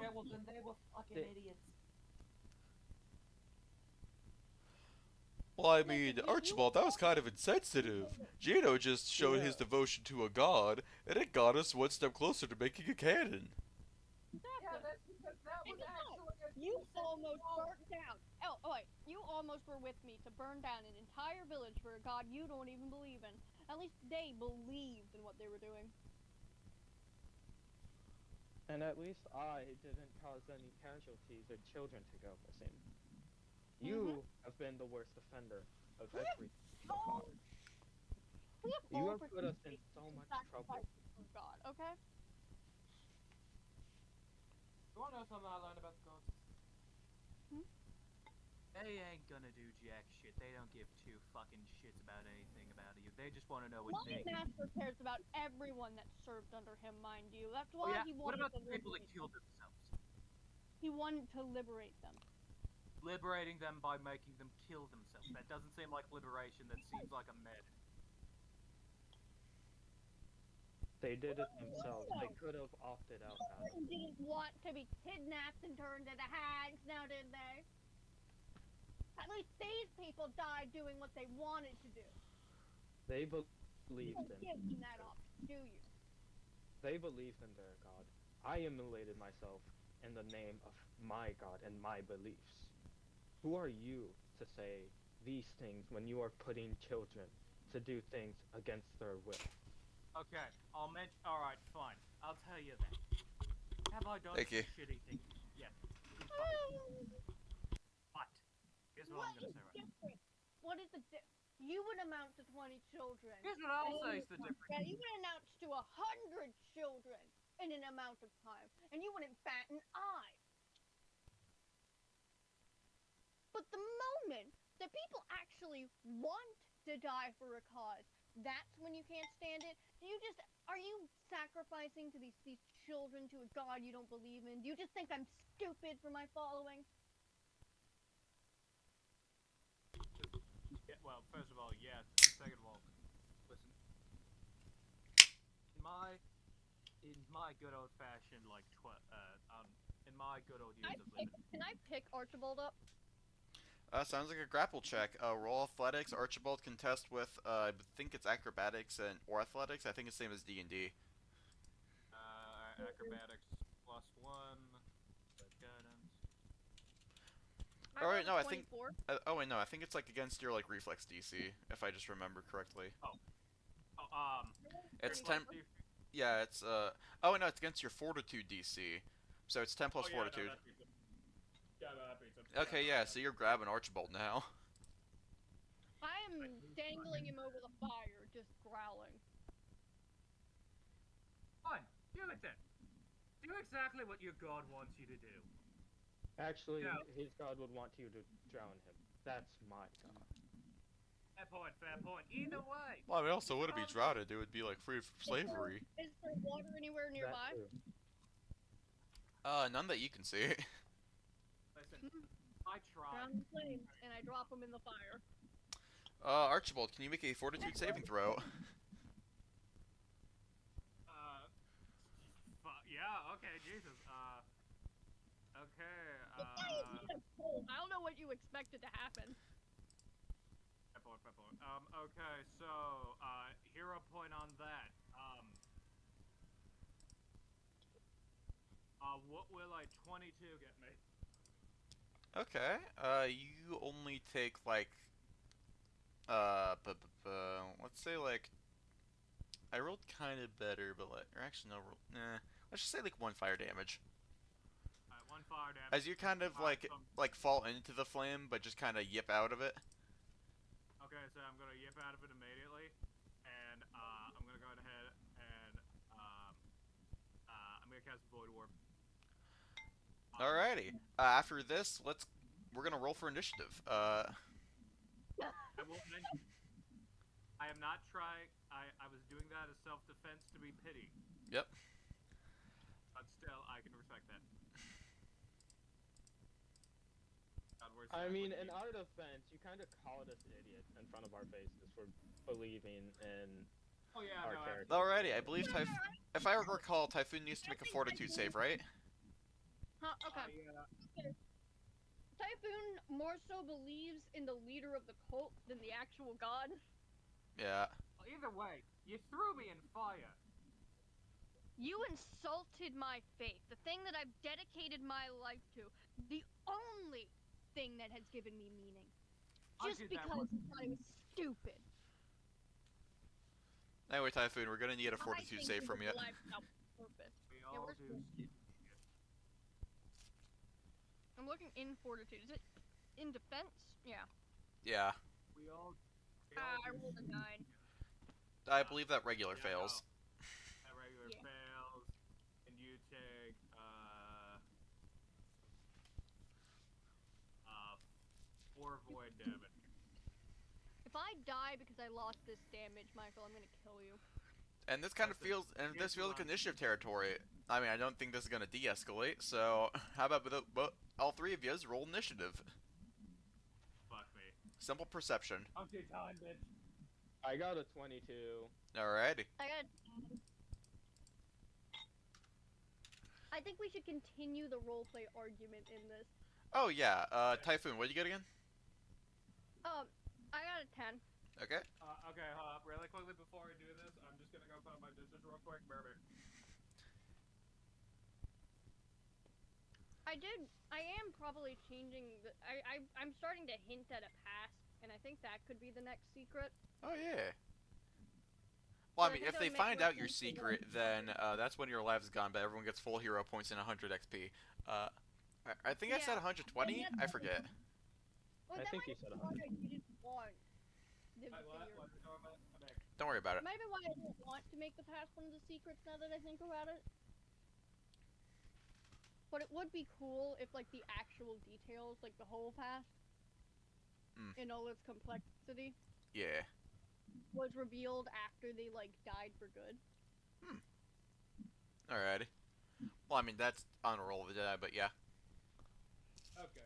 Yeah, well then they were fucking They- idiots. Well, I Listen, mean, you Archibald, that was kind of insensitive. Gino just showed his Yeah. devotion to a god, and it got us one step closer to making a canon. Yeah, that's because that was actually a You decent almost song. burnt down. Oh wait, you almost were with me to burn down an entire village for a god you don't even believe in. At least they believed in what they were doing. And at least I didn't cause any casualties or children to go missing. You have been the worst offender of We have every all- god. We have You all have put us in participated so much trouble. sacrifices for God, okay? You wanna know something I learned about the gods? Hmm? They ain't gonna do jack shit. They don't give two fucking shits about anything about you. They just wanna know what My they. master cares about everyone that served under him, mind you. That's Oh, why yeah. he What wanted about to the people that liberate killed them. themselves? He wanted to liberate them. Liberating them by making them kill themselves. That doesn't seem like liberation. That seems like a med. They did it themselves. They could have opted out that. They didn't want to be kidnapped and turned into hags, now did they? At least these people died doing what they wanted to do. They You believed don't in. give them that option, do you? They believed in their god. I immolated myself in the name of my god and my beliefs. Who are you to say these things when you are putting children to do things against their will? Okay, I'll mention. Alright, fine. I'll tell you that. Have I done Thank some you. shitty things? Yes. But, here's what I'm gonna say right now. Different? What is the You would amount to 20 children. Here's what I'll say is the difference. Yeah, you would announce to 100 children in an amount of time, and you wouldn't bat an eye. But the moment that people actually want to die for a cause, that's when you can't stand it. Are you sacrificing to these children to a god you don't believe in? Do you just think I'm stupid for my following? Yeah, well, first of all, yes. And second of all, listen. In my good old fashioned in my good old years of living. Can I pick Archibald up? Sounds like a grapple check. Roll athletics. Archibald can test with, I think it's acrobatics or athletics. I think it's the same as D&D. Acrobatics +1. Guidance. All right, no, I think. 24. Oh wait, no, I think it's like against your like reflex DC, if I just remember correctly. Oh, It's 10 10. Yeah, it's Oh wait, no, it's against your fortitude DC, so it's 10 plus oh, yeah, fortitude. No, that beats him. Yeah, no, that beats him. Okay, yeah, so you're grabbing Archibald now. I am dangling him over the fire, just growling. Fine, do it then. Do exactly what your god wants you to do. Actually, No. his god would want you to drown him. That's my god. Fair point. Either way. Well, I mean, also wouldn't be drowned. It would be like free from slavery. Is there water anywhere That nearby? too. None that you can see. Listen, I tried. Drown in flames, and I drop him in the fire. Archibald, can you make a fortitude saving throw? Yeah, okay, Jesus. Okay, I don't know what you expected to happen. fair point. Okay, so, hero point on that. What will a 22 get me? Okay. You only take like, let's say like, I rolled kind of better, but like, or actually no, let's just say like 1 fire damage. Alright, 1 fire damage. As you kind of like fall into the flame, but just kind of yip out of it. Okay, so I'm gonna yip out of it immediately, and I'm gonna go ahead and Void Warp. Alrighty. After this, we're gonna roll for initiative. I will mention, I am not trying. I was doing that as self-defense to be pity. Yep. But still, I can respect that. God, where's I that? mean, What do in you our defense, you kind of called us idiots in front of our faces for believing in. Oh yeah, our no. character. Alrighty, I believe if I recall, Typhoon needs to make a fortitude save, right? Huh, okay. Typhoon more so believes in the leader of the cult than the actual god. Yeah. Well, either way, you threw me in fire. You insulted my faith, the thing that I've dedicated my life to, the only thing that has given me meaning. I Just did that because one. you thought it was stupid. Anyway, Typhoon, we're gonna need a I fortitude think save we from you. live without purpose. We Yeah, all where's do. fortitude? I'm looking in fortitude. Is it in defense? Yeah. Yeah. We all. I do rolled a 9. I believe that regular Yeah, fails. That regular Yeah. fails, and you take 4 void damage. If I die because I lost this damage, Michael, I'm gonna kill you. And this kind of That's it. feels, and Yes, this feels like Ron. initiative territory. I mean, I don't think this is gonna de-escalate. So, how about all three of yous roll initiative? Fuck me. Simple perception. I'm too tired, bitch. I got a 22. Alrighty. I think we should continue the roleplay argument in this. Oh yeah. Typhoon, what'd you get again? I got a 10. Okay. Okay, really quickly before I do this, I'm just gonna go put my dishes real quick, baby. I am probably changing the, I'm starting to hint at a past, and I think that could be the next secret. Oh yeah. Well, I So I mean, think if that they would make find more out your sense to secret, then that's when your lives gone, but everyone gets full hero points and 100 XP. I think I said Yeah. 120. I forget. Well, I that think might you said be why I didn't want the Wait, what? figure. What are you talking about? I'm back. Don't worry about it. Maybe why I didn't want to make the past one of the secrets now that I think about it. But it would be cool if, like, the actual details, like the whole past, in all its complexity, Yeah. was revealed after they, like, died for good. Alrighty. Well, I mean, that's on a roll of the die, but yeah. Okay.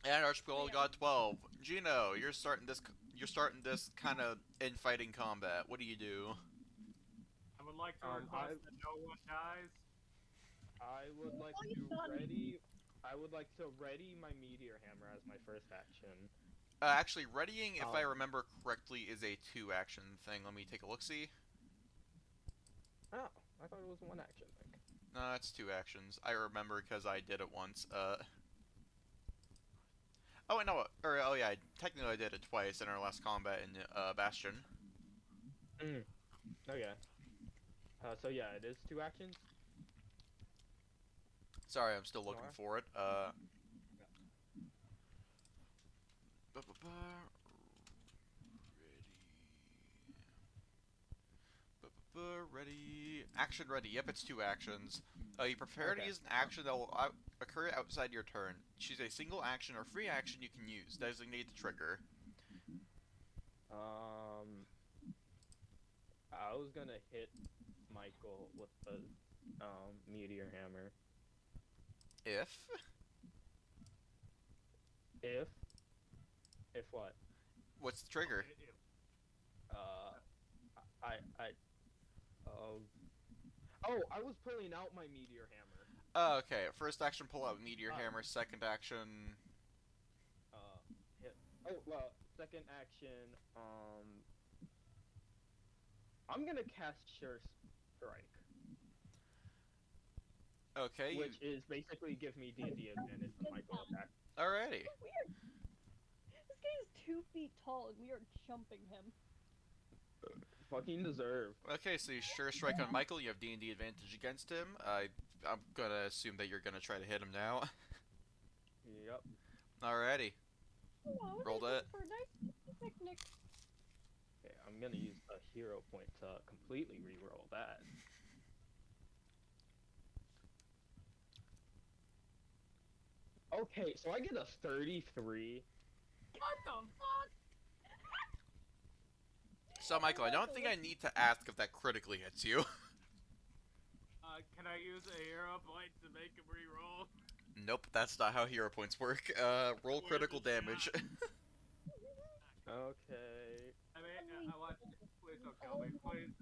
And Archipelago Yeah. got 12. Gino, you're starting this kind of infighting combat. What do you do? I would like to Um, request that no one dies. I would like Oh, you to son. ready. I would like to ready my meteor hammer as my first action. Actually, readying, if I Um, remember correctly, is a 2-action thing. Let me take a look-see. Oh, I thought it was one action thing. No, it's 2 actions. I remember because I did it once. Oh, wait, no, oh yeah, technically I did it twice in our last combat in Bastion. Okay. So yeah, it is 2 actions. Sorry, I'm still looking Alright. for it. Ready. Action ready. Yep, it's 2 actions. You prepare to Okay. use an action that will occur outside your turn. Choose a single action or free action you can use. Designate the trigger. I was gonna hit Michael with the meteor hammer. If If what? what's the trigger? I was pulling out my meteor hammer. Oh, okay. First action, pull out meteor Oh. hammer. Second action. Hit. Oh well, second action. I'm gonna cast Sure Strike, Okay. which is basically give me D&D advantage on Michael attack. Alrighty. Weird. This guy is 2 feet tall, and we are jumping him. Fucking deserve. Okay, so you sure strike on Michael. You have D&D advantage against him. I'm gonna assume that you're gonna try to hit him now. Yep. Alrighty. Oh, Roll this is that. for a nice picnic. Okay, I'm gonna use a hero point to completely reroll that. Okay, so I get a 33. What the fuck? So, Michael, I don't think I need to ask if that critically hits you. Can I use a hero point to make him reroll? Nope, that's not how hero points work. Roll critical damage. Okay. I mean, I want. Please don't kill me, please.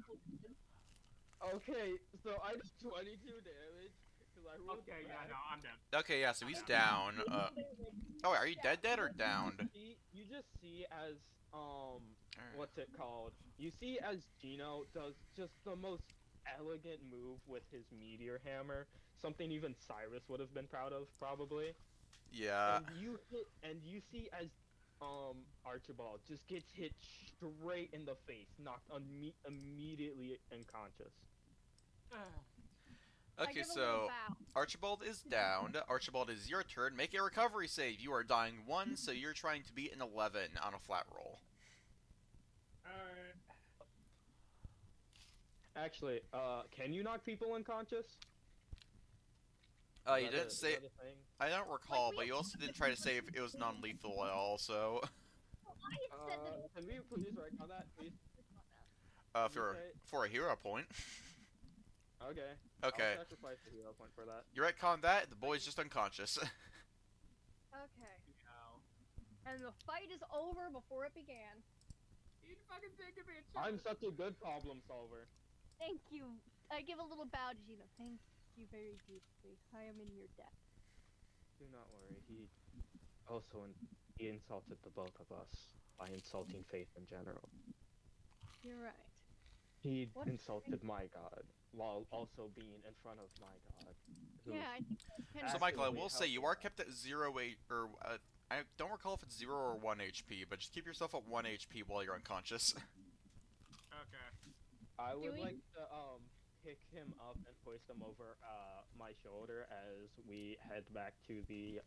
Okay, so I did 22 damage because I rolled. Okay, yeah, bad. no, I'm dead. Okay, yeah, so he's down. Oh, are you dead or downed? You just see as Alright. what's it called? You see as Gino does just the most elegant move with his meteor hammer, something even Cyrus would have been proud of probably. Yeah. And you see as Archibald just gets hit straight in the face, knocked immediately unconscious. I Okay, give a little so bow. Archibald is downed. Archibald, is your turn. Make a recovery save. You are dying 1, so you're trying to beat an 11 on a flat roll. Alright. Actually, can you knock people unconscious? You didn't say. Is that a thing? I don't recall, but you also didn't try to say if it was non-lethal at all. So, I had said that. Can we please write on that, please? for a hero point. Okay. Okay, I'll sacrifice the hero point for that. you're at combat. The boy's just unconscious. Okay. No. And the fight is over before it began. You fucking think of it. I'm such a good problem solver. Thank you. I give a little bow to Gino. Thank you very deeply. I am in your debt. Do not worry. He insulted the both of us by insulting Faith in general. You're right. He What? insulted my god while also being in front of my god. who- Yeah, I think that's kind So, of. Michael, I Absolutely will say you helpful. are kept at 0 or I don't recall if it's 0 or 1 HP, but just keep yourself at 1 HP while you're unconscious. Okay. I would we- like to pick him up and hoist him over my shoulder as we head back to the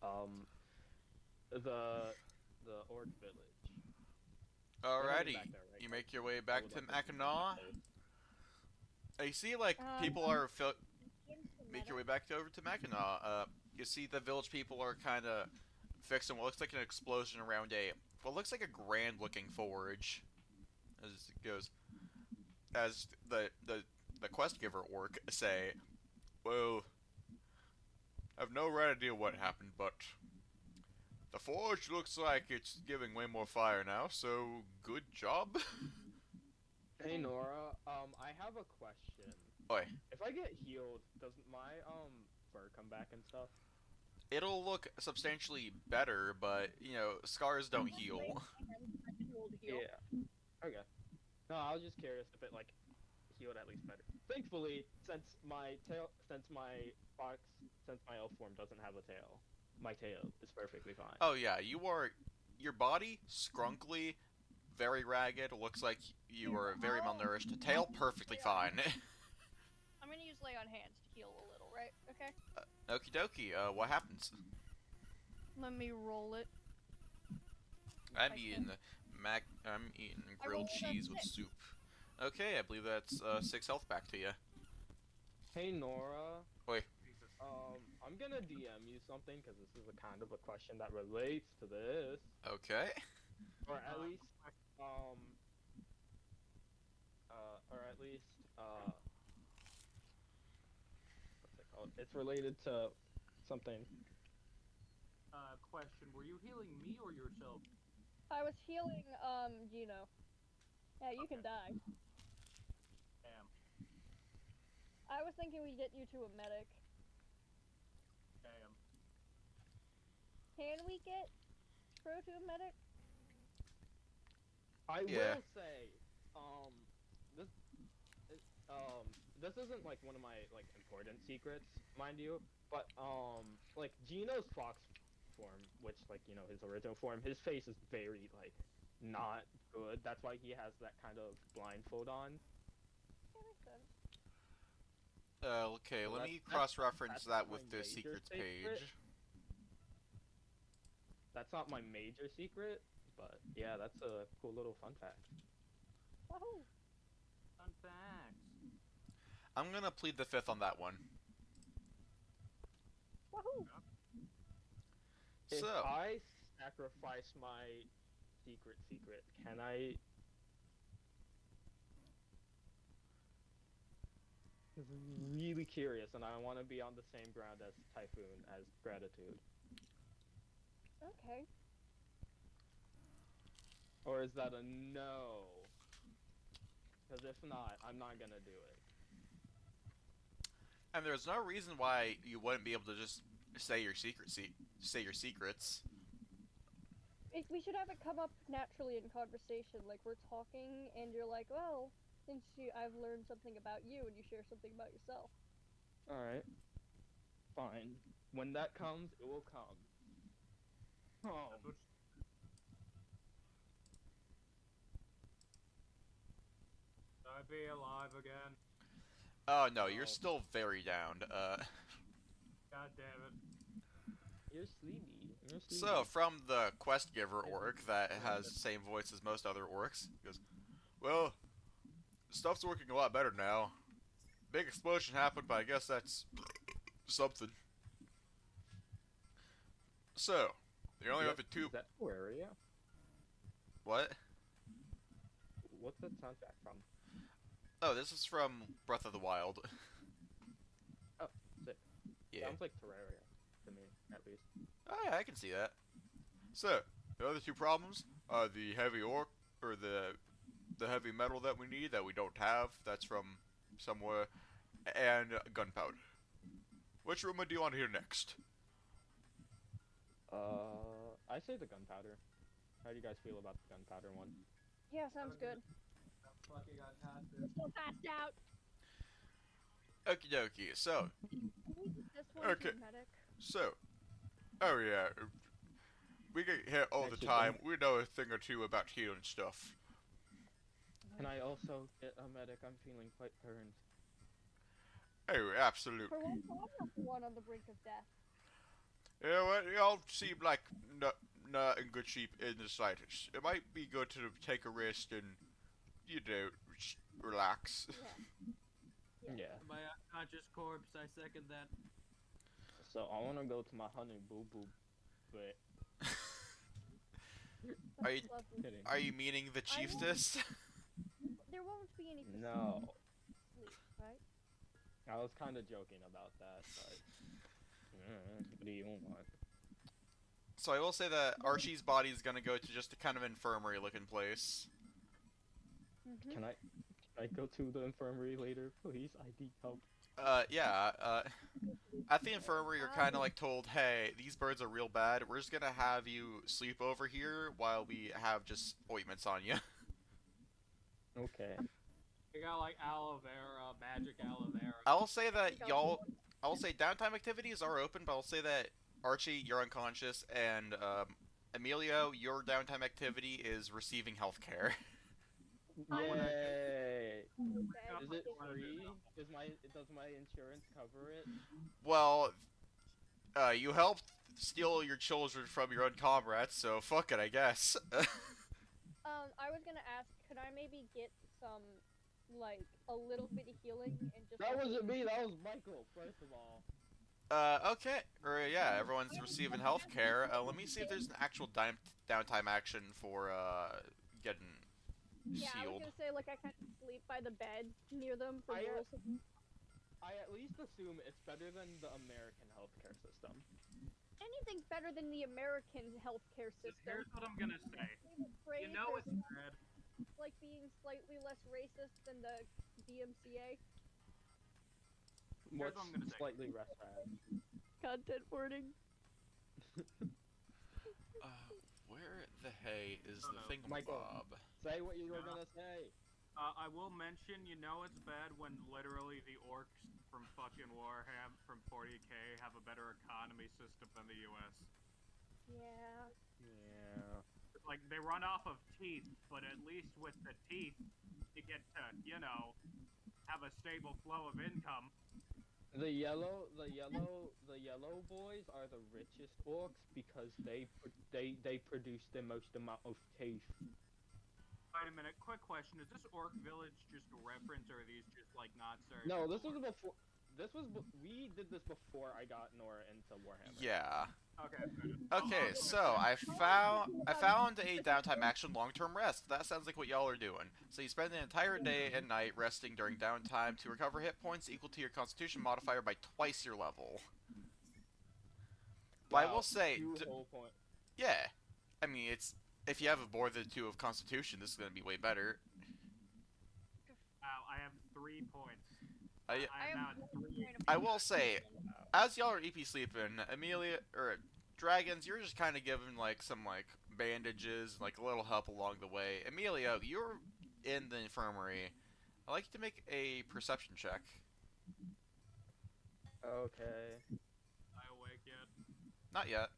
Orc village. We're heading Alrighty, back there, right, you guys? make your way I back would to like to see Mackinac. that place. You see, like, people are make your way Medic. back over to Mackinac. You see the village people are kind of fixing what looks like an explosion around what looks like a grand-looking forge. As it goes, as the quest giver orc say, well, I've no right idea what happened, but the forge looks like it's giving way more fire now. So good job. Hey Nora, I have a question. Oi. If I get healed, does my fur come back and stuff? It'll look substantially better, but you know, scars don't heal. Yeah. Okay. No, I was just curious if it like healed at least better. Thankfully, since my elf form doesn't have a tail, my tail is perfectly fine. Oh yeah, your body scrunkly, very ragged. Looks like you are very malnourished. Tail perfectly fine. I'm gonna use lay on hands to heal a little, right? Okay. Okie dokie. What happens? Let me roll it. I'm I eating I'm eating grilled rolled a cheese with 6. soup. Okay, I believe that's 6 health back to you. Hey Nora. Oi. Jesus. I'm gonna DM you something because this is a kind of a question that relates to this, Okay. or at least what's it called? It's related to something. Question: were you healing me or yourself? I was healing, Gino. Yeah, you can Okay. die. Damn. I was thinking we'd get you to a medic. Damn. Can we get Pro to a medic? I Yeah. will say, this, this isn't like one of my like important secrets, mind you, but like Gino's fox form, which like you know his original form, his face is very like not good. That's why he has that kind of blindfold on. Yeah, makes sense. Okay, So let that's- me cross-reference that's that my with the major secrets secret. page. That's not my major secret, but yeah, that's a cool little fun fact. Wahoo! Fun facts. I'm gonna plead the fifth on that one. Wahoo! If So, I sacrifice my secret, can I? Really curious, and I want to be on the same ground as Typhoon as Gratitude. Okay. Or is that a no? Because if not, I'm not gonna do it. and there's no reason why you wouldn't be able to just say your say your secrets. We should have it come up naturally in conversation, like we're talking, and you're like, well, I've learned something about you, and you share something about yourself. Alright. Fine. When that comes, it will come. Oh. That's what Should I be alive again? Oh no, you're Oh. still very downed. God damn it. You're sleepy. You're sleepy. So from the quest giver orc that has the same voice as most other orcs, he goes, "Well, stuff's working a lot better now. Big explosion happened, but I guess that's something." So, the only other two. Is that Terraria? What? What's that soundtrack from? Oh, this is from Breath of the Wild. Oh, sick. Yeah. Sounds like Terraria to me, at least. Oh yeah, I can see that. So, the other two problems are the heavy orc, or the heavy metal that we need that we don't have, that's from somewhere, and gunpowder. Which rumor do you want to hear next? I say the gunpowder. How do you guys feel about the gunpowder one? Yeah, sounds good. Fucking unconscious. Still passed out. Okie dokie, so, This one Okay. medic. so, oh yeah, we get hit all the Actually, time, we know a thing or two about healing stuff. Can I also get a medic? I'm feeling quite burned. Oh, absolutely. For once, I'm not the one on the brink of death. You know what, y'all seem like not in good shape in the slightest. It might be good to take a rest and, you know, just relax. Yeah. Yeah. My unconscious corpse, I second that. So I want to go to my honey boo boo, but Are you- Lovely. kidding. Are you meaning the I will- chiefess? There won't be any No. sleep, right? I was kind of joking about that, but what do you want? So I will say that Archie's body is gonna go to just a kind of infirmary looking place. Mm-hmm. Can I go to the infirmary later, please? I need help. Yeah, at the infirmary you're kinda like told, hey, these birds are real bad, we're just gonna have you sleep over here while we have just ointments on you. Okay. We got like aloe vera, magic aloe vera. I will say that I will say downtime activities are open, but I'll say that Archie, you're unconscious, and, Emilio, your downtime activity is receiving health care. Yay! Okay. Is it free? Does my insurance cover it? Well, you helped steal your children from your own comrades, so fuck it, I guess. I was gonna ask, could I maybe get some, like, a little bit of healing and just. That wasn't me. That was Michael. First of all. Okay. Yeah, everyone's receiving health care. Let me see if there's an actual downtime action for, getting Yeah, I was sealed. gonna say, like, I kind of sleep by the bed near them for I, moral support. I at least assume it's better than the American healthcare system. Anything's better than the American healthcare system. Here's what I'm gonna say. You know it's bad. like being slightly less racist than the DMCA. Here's What's what I'm gonna say. slightly less bad? Content warning. Where the hay is Oh, the no. Michael. thingamabob? Say what you were No. gonna say. I will mention, you know it's bad when literally the orcs from fucking Warhammer from 40k have a better economy system than the US. Yeah. Yeah. Like, they run off of teeth, but at least with the teeth, you get to, you know, have a stable flow of income. The yellow boys are the richest orcs because they produce the most amount of teeth. Wait a minute, quick question. Is this Orc Village just a reference, or are these just, like, not certain? No, this was before. We did this before I got Nora into Warhammer. Yeah. Okay, fair enough. Okay, so I found a downtime action long-term rest. That sounds like what y'all are doing. So you spend an entire day and night resting during downtime to recover hit points equal to your Constitution modifier by twice your level. But I will say, whole point. yeah, I mean it's if you have more than 2 of Constitution, this is gonna be way better. Wow, I have 3 points. I I am now at 3. I will say, as y'all are EP sleeping, Amelia or Dragons, you're just kind of giving like some like bandages, like a little help along the way. Amelia, you're in the infirmary. I'd like you to make a perception check. Okay. I awake yet? Not yet.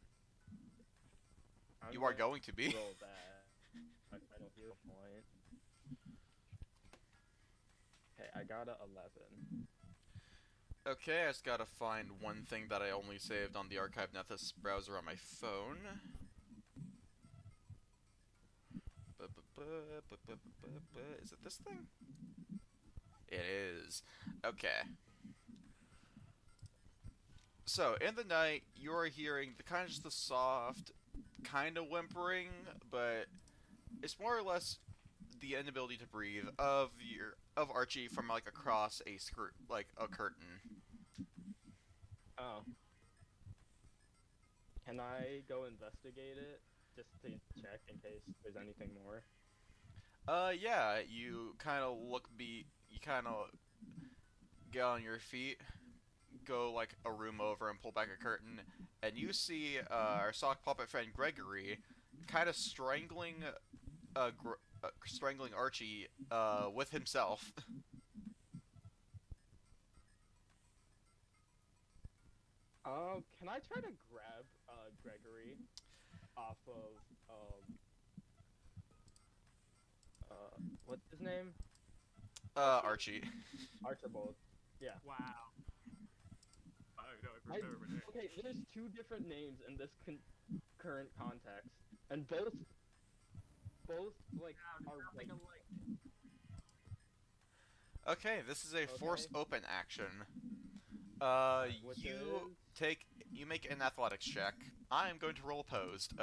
I'm You are gonna going to be. roll that. I don't feel a point. Okay, I got a 11. Okay, I just gotta find one thing that I only saved on the Archive Nethys browser on my phone. Is it this thing? It is. Okay. So, in the night, you're hearing the kind of just the soft, kind of whimpering, but it's more or less the inability to breathe of Archie from like across a curtain. Oh. Can I go investigate it just to check in case there's anything more? Yeah, you kind of you kind of get on your feet, go like a room over and pull back a curtain, and you see our sock puppet friend Gregory kind of strangling Archie with himself. Can I try to grab Gregory off of what's his name? Archie. Archibald. Yeah. Wow. Okay, there's 2 different names in this current context, and both like are like. Okay, this is a force open action. Which You make an athletics check. I am going to roll opposed.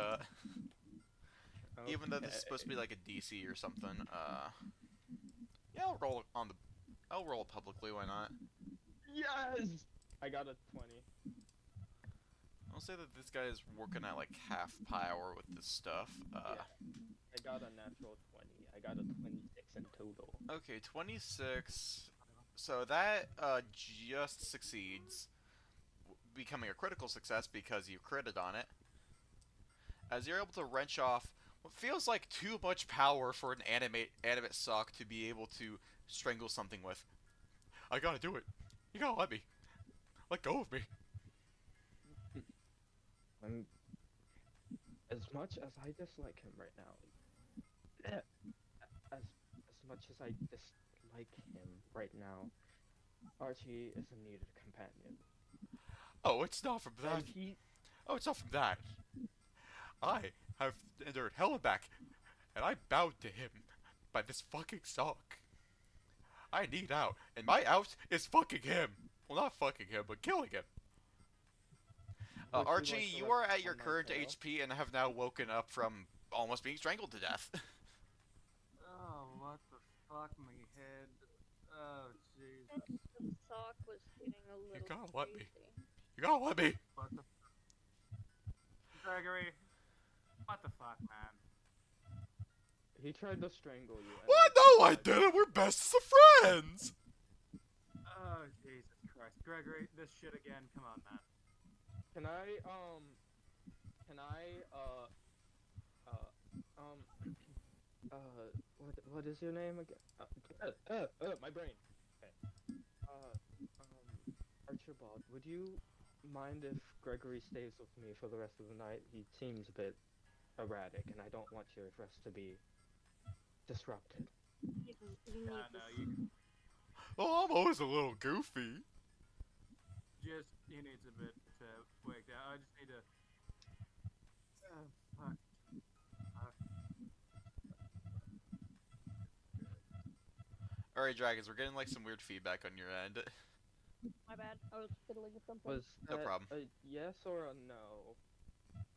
Even though this is supposed to be like a DC or something. Yeah, I'll roll publicly. Why not? Yes, I got a 20. I'll say that this guy is working at like half power with this stuff. Yeah. I got a natural 20. I got a 26 in total. Okay, 26. So that just succeeds, becoming a critical success because you critted on it. As you're able to wrench off what feels like too much power for an animate sock to be able to strangle something with. I gotta do it. You gotta let me. Let go of me. As much as I dislike him right now, as much as I dislike him right now, Archie is a needed companion. Oh, it's not from that. And Oh, it's not from that. I have endured hell and back, and I bowed to him by this fucking sock. I need out, and my out is fucking him. Well, not fucking him, but killing him. Archie, you are at your current HP and have now woken up from almost being strangled to death. Oh, what the fuck, my head. Oh, Jesus. The sock was getting a little gotta let me. crazy. You gotta let me. What the Gregory, what the fuck, man? he tried to strangle you. and What? No, I didn't. We're best of friends. Oh, Jesus Christ. Gregory, this shit again. Come on, man. What is your name again? My brain. Okay. Archibald, would you mind if Gregory stays with me for the rest of the night? He seems a bit erratic, and I don't want your rest to be disrupted. You need No, this. you Oh, I'm always a little goofy. just, he needs a bit to wake down. I just need to... fuck. Alright, Dragons, we're getting like some weird feedback on your end. My bad. I was fiddling with something. Was No that problem. a yes or a no?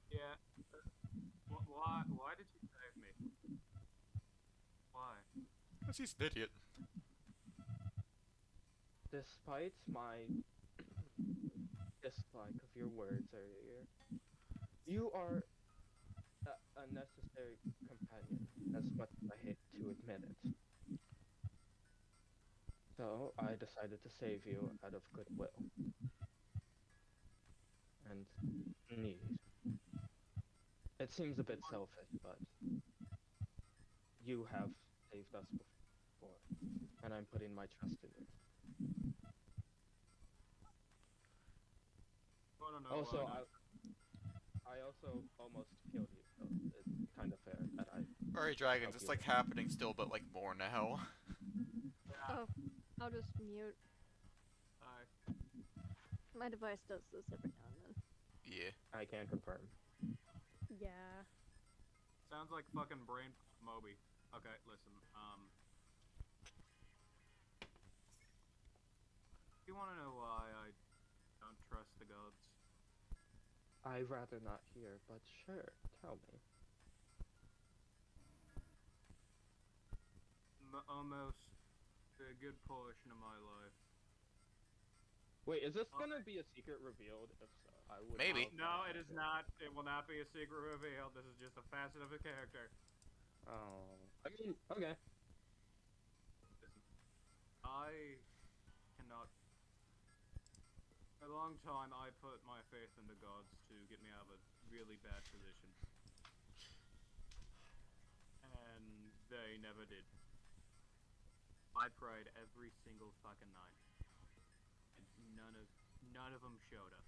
Yeah. Why did you save me? Why? Because he's an idiot. Despite my dislike of your words earlier, you are a necessary companion, as much as I hate to admit it. So I decided to save you out of goodwill and need. It seems a bit selfish, but you have saved us before, and I'm putting my trust in you. Wanna know Also, why? I also almost killed you, so it's kind of fair that I. Alright, Dragons, it's like happening still, but like more now. Oh, I'll just mute. Hi. My device does this every now and then. Yeah. I can confirm. Yeah. Sounds like fucking brain Moby. Okay, listen. You wanna know why I don't trust the gods? I'd rather not hear, but sure, tell me. Almost a good portion of my life. Wait, is this gonna be a secret revealed? If so, I would. Maybe. No, it is not. It will not be a secret reveal. This is just a facet of a character. Oh, I mean, okay. Listen, I cannot. For a long time, I put my faith in the gods to get me out of a really bad position. And they never did. I prayed every single fucking night. And none of them showed up.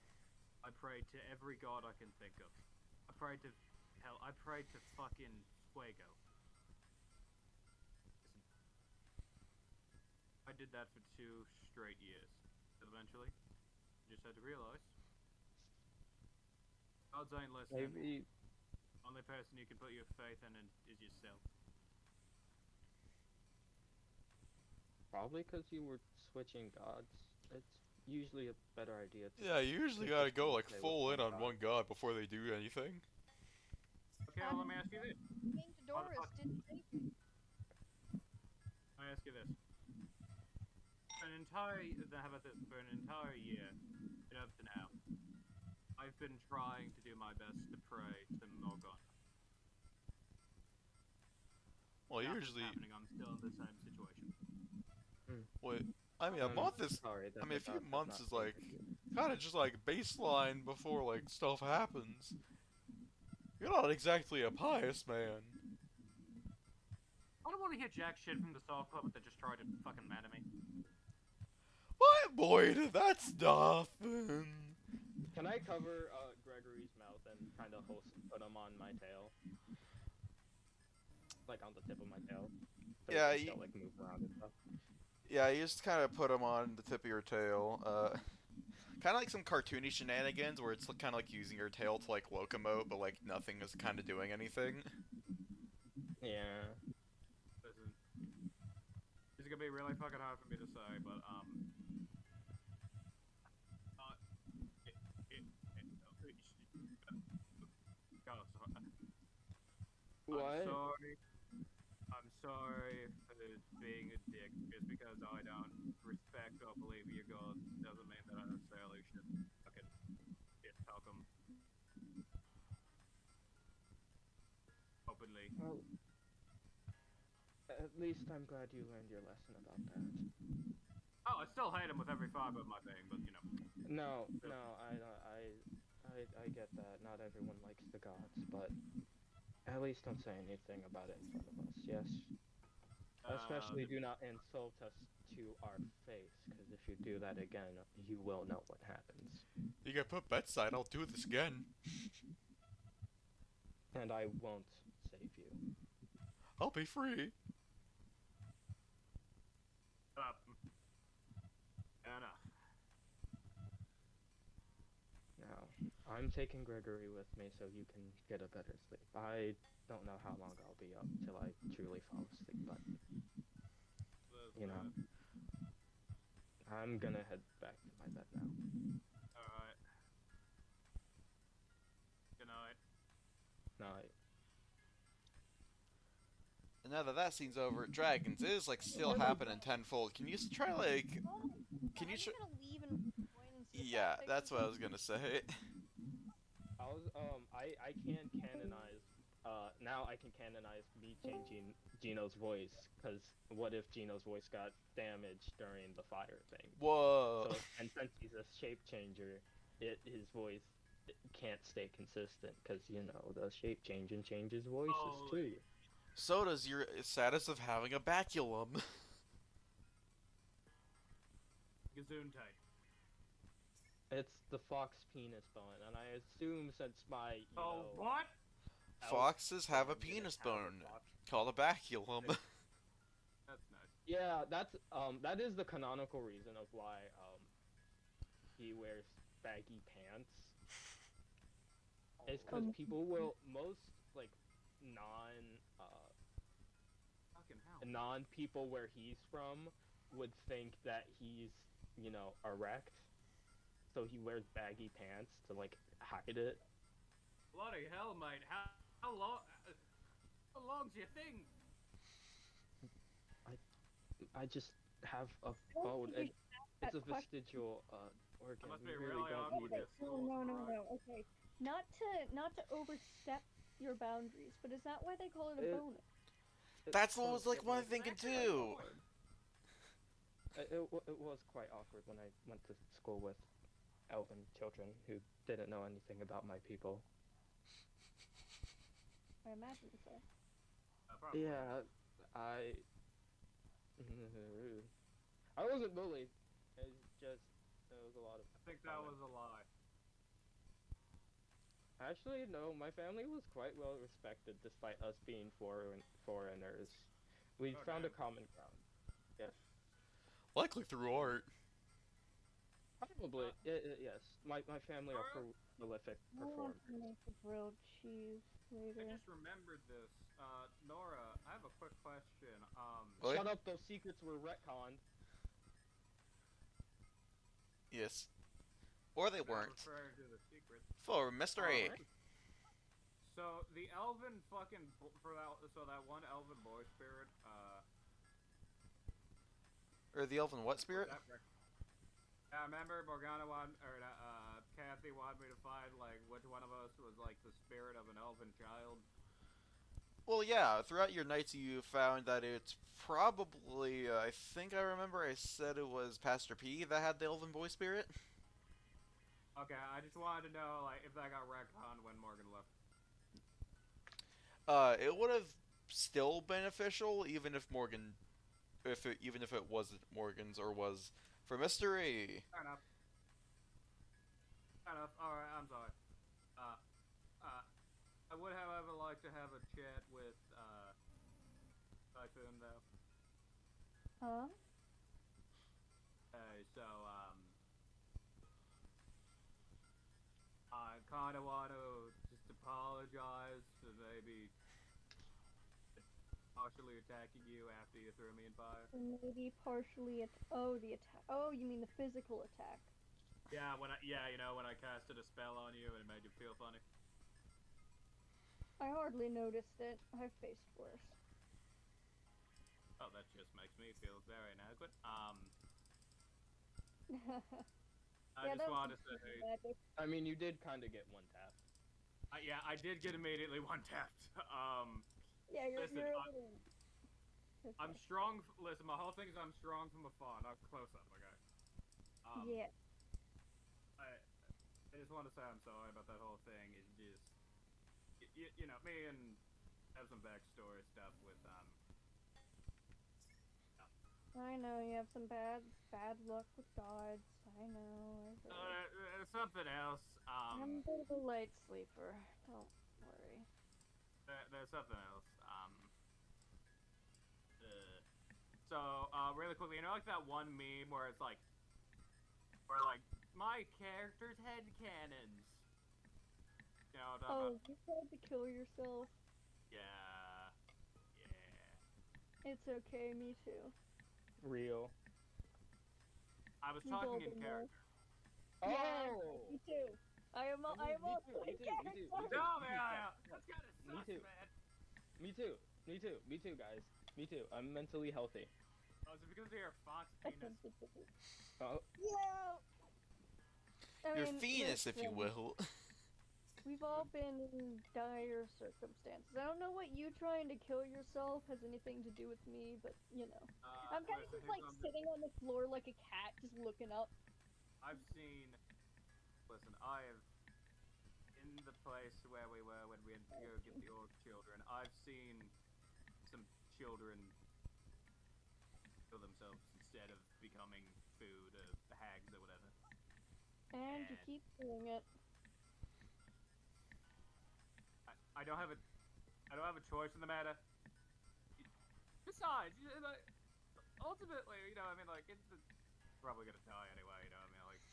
I prayed to every god I can think of. I prayed to hell, I prayed to fucking Fuego. Listen. I did that for 2 straight years. Eventually, just had to realize gods ain't listening. Maybe. Only person you can put your faith in is yourself. Probably because you were switching gods. It's usually a better idea to. Yeah, you usually gotta go like stay with full in on god. one god before they do anything. Okay, well, let me ask you this. King Doris didn't save me. Let me ask you this. For an entire year, and up to now, I've been trying to do my best to pray to Morgana. Well, Nothing's usually, happening. I'm still in the same situation. wait, I mean, a I'm month is, sorry that I mean, a the few gods have months not is like, favored you. kind of just like baseline before like stuff happens. You're not exactly a pious man. I don't want to hear jack shit from the soft puppet that just tried to fucking mad at me. What, boy, did that stuff? Can I cover Gregory's mouth and kind of put him on my tail? Like on the tip of my tail. So Yeah, he can still like move around and stuff. Yeah, you just kind of put him on the tip of your tail. Kind of like some cartoony shenanigans where it's kind of like using your tail to like locomote, but like nothing is kind of doing anything. Yeah. Listen, this is gonna be really fucking hard for me to say, but What? I'm sorry for being a dick. Just because I don't respect or believe your god doesn't mean that I necessarily should fucking shit talk them openly. Well, at least I'm glad you learned your lesson about that. Oh, I still hate him with every fiber of my being, but you know. No, I get that. Not everyone likes the gods, but at least don't say anything about it in front of us, yes? Especially do not insult us to our face, because if you do that again, you will know what happens. You get put bedside, I'll do this again. And I won't save you. I'll be free. Enough. Now, I'm taking Gregory with me so you can get a better sleep. I don't know how long I'll be up till I truly fall asleep, but... you know, I'm gonna head back to my bed now. Alright. Good night. Night. And now that that scene's over, Dragons is like still happening tenfold. Can you try like? Can you? I'm just gonna leave and join and see if Yeah, that that's fixes what I it. was gonna say. I can canonize. Now I can canonize me changing Gino's voice, because what if Gino's voice got damaged during the fire thing? Whoa. So, and since he's a shape changer, his voice can't stay consistent, because you know the shape changing changes voices Holy- too. So does your status of having a baculum. Gesundheit. It's the fox penis bone, and I assume since my Oh, what? Foxes have a I'm gonna penis have a bone fox. called a baculum. That's nice. Yeah, that is the canonical reason of why he wears baggy pants. It's because people will most like non Fucking hell. non people where he's from would think that he's erect, so he wears baggy pants to like hide it. Bloody hell, mate. How long's your thing? I just have a don't bone. think you It's a that question. vestigial organ. must We be really really don't awkward need it. this. No. Okay, not to overstep your boundaries, but is that why they call it a It- bonus? That's what was like It one was thinking actually too. awkward. It was quite awkward when I went to school with elven children who didn't know anything about my people. I imagine so. Probably. Yeah, I wasn't bullied. It's just there was a lot of. I think that was a lie. Actually, no. My family was quite well respected despite us being foreigners. We Oh, found a damn. common ground. Likely through art. Probably, yes. My family are prolific I want performers. to make the grilled cheese I later. just remembered this. Nora, I have a quick question. What? Shut up! Those secrets were retconned. Yes. Or they not weren't. referring to the secret. For mystery. Alright. So the elven fucking that one elven boy spirit. Or the elven what spirit? I remember Morgana Kathy wanted me to find like which one of us was like the spirit of an elven child. Well, yeah. Throughout your nights, you found that it's probably. I think I remember I said it was Pastor P that had the elven boy spirit. Okay, I just wanted to know like if that got retconned when Morgan left. It would have still beneficial even if even if it wasn't Morgan's or was for mystery. Fair enough. Fair enough. Alright, I'm sorry. I would, however, like to have a chat with, Typhoon, though. Huh? Okay, so, I kinda want to just apologize for maybe partially attacking you after you threw me in fire. Maybe partially the attack. Oh, you mean the physical attack? Yeah, when I casted a spell on you and it made you feel funny. I hardly noticed it. I've faced worse. Oh, that just makes me feel very inadequate. I Yeah, just that wanted was to say, magic. I mean, you did kind of get one tap. yeah, I did get immediately one tapped. Yeah, you're Listen, a I- little. I'm strong. Listen, my whole thing is I'm strong from afar, not close up. Okay. Yeah. I just want to say I'm sorry about that whole thing. It's just, you know, me and have some backstory stuff with I know you have some bad luck with gods. I know. something else. I'm a bit of a light sleeper. Don't worry. There's something else. So really quickly, you know, like that one meme where it's like, my character's head cannons. You know what I'm talking Oh, about? you tried to kill yourself. Yeah. It's okay, me too. Real. I was You talking golden in boy. character. Yeah, Oh. me too. I am. I am Me also too, me in too, me too, me character. too. No, man, that's kind of Me sus, too. man. Me too. Me too. Me too, guys. Me too. I'm mentally healthy. Oh, is it because of your fox penis? Oh, Yeah. I Your mean, Venus, if you listen, will. We've all been in dire circumstances. I don't know what you trying to kill yourself has anything to do with me, but you know. I'm kind of Listen, just like sitting on the floor like a cat, just looking up. I've seen. Listen, I have. In the place where we were when we went to go get the orc children, I've seen some children kill themselves instead of becoming food, hags or whatever. And you keep doing it. I don't have a choice in the matter. Besides, like, ultimately, I mean, like, it's probably gonna die anyway. I mean, like,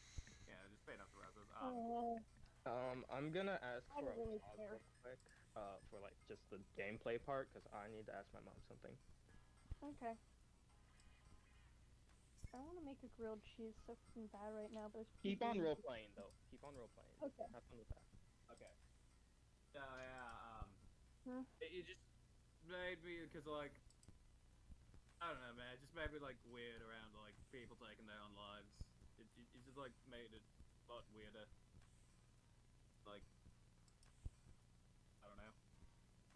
yeah, just pay enough to rest. I'm gonna ask I for a don't really pause care. real quick, for like just the gameplay part, cause I need to ask my mom something. Okay. I want to make a grilled cheese so fucking bad right now, but it's Keep on role playing though. Keep on role playing. Okay. Have fun with that. Okay. Yeah. Hmm? It just made me, cause like, I don't know, man. It just made me like weird around like people taking their own lives. It just like made it a lot weirder. Like, I don't know.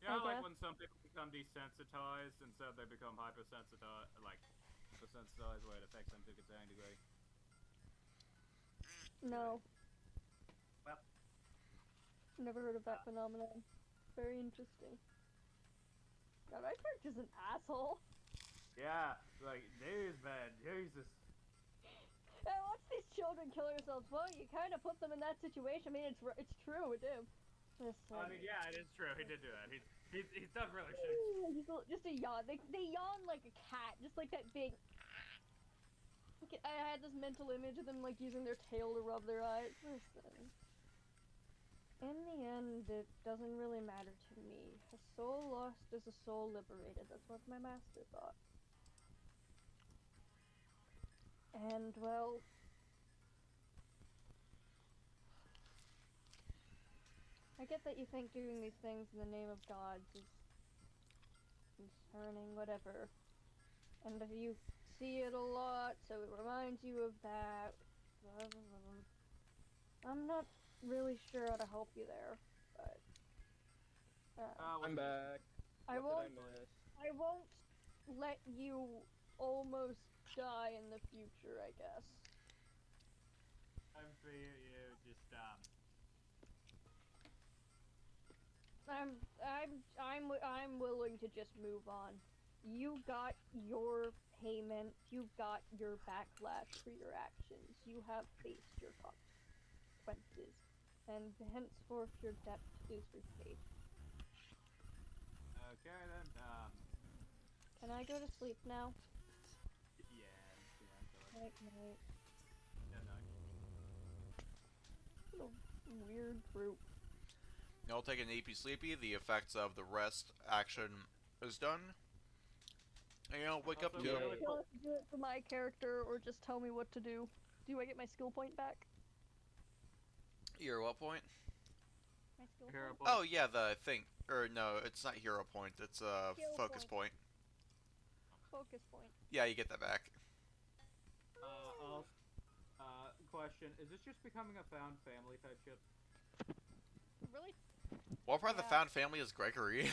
You know, like when some people become desensitized and so they become hypersensitized, like hypersensitized, where it affects them to a certain degree. No. Well. Never heard of that phenomenon. Very interesting. God, my character's an asshole. Yeah, like, dude, man, Jesus. I watch these children kill themselves. Well, you kind of put them in that situation. I mean, it's true, it is. I mean, yeah, it is true. He did do that. He's done really shit. Just a yawn. They yawn like a cat, just like that big. I had this mental image of them like using their tail to rub their eyes. Listen. In the end, it doesn't really matter to me. A soul lost is a soul liberated. That's what my master thought. And, well... I get that you think doing these things in the name of gods is concerning, whatever. And if you see it a lot, so it reminds you of that. I'm not really sure how to help you there, but... I'm back. I What won't... did I miss? I won't let you almost die in the future, I guess. I'm for you, just, I'm willing to just move on. You got your payment. You got your backlash for your actions. You have faced your consequences, and henceforth your debt is repaid. okay then, Can I go to sleep now? yeah, Night, night. yeah, no. What a weird group. I'll take an AP Sleepy. The effects of the rest action is done. And I'll wake up Also, to... really Do you want to do it for my character, or just tell me what to do? Do I get my skill point back? Your what point? My skill Hero point? point. Oh, yeah, the thing. Or, no, it's not hero point. It's a Skill focus point. Focus point. Yeah, you get that back. Also, question, is this just becoming a found family type shit? Really? What part of the Yeah. found family is Gregory?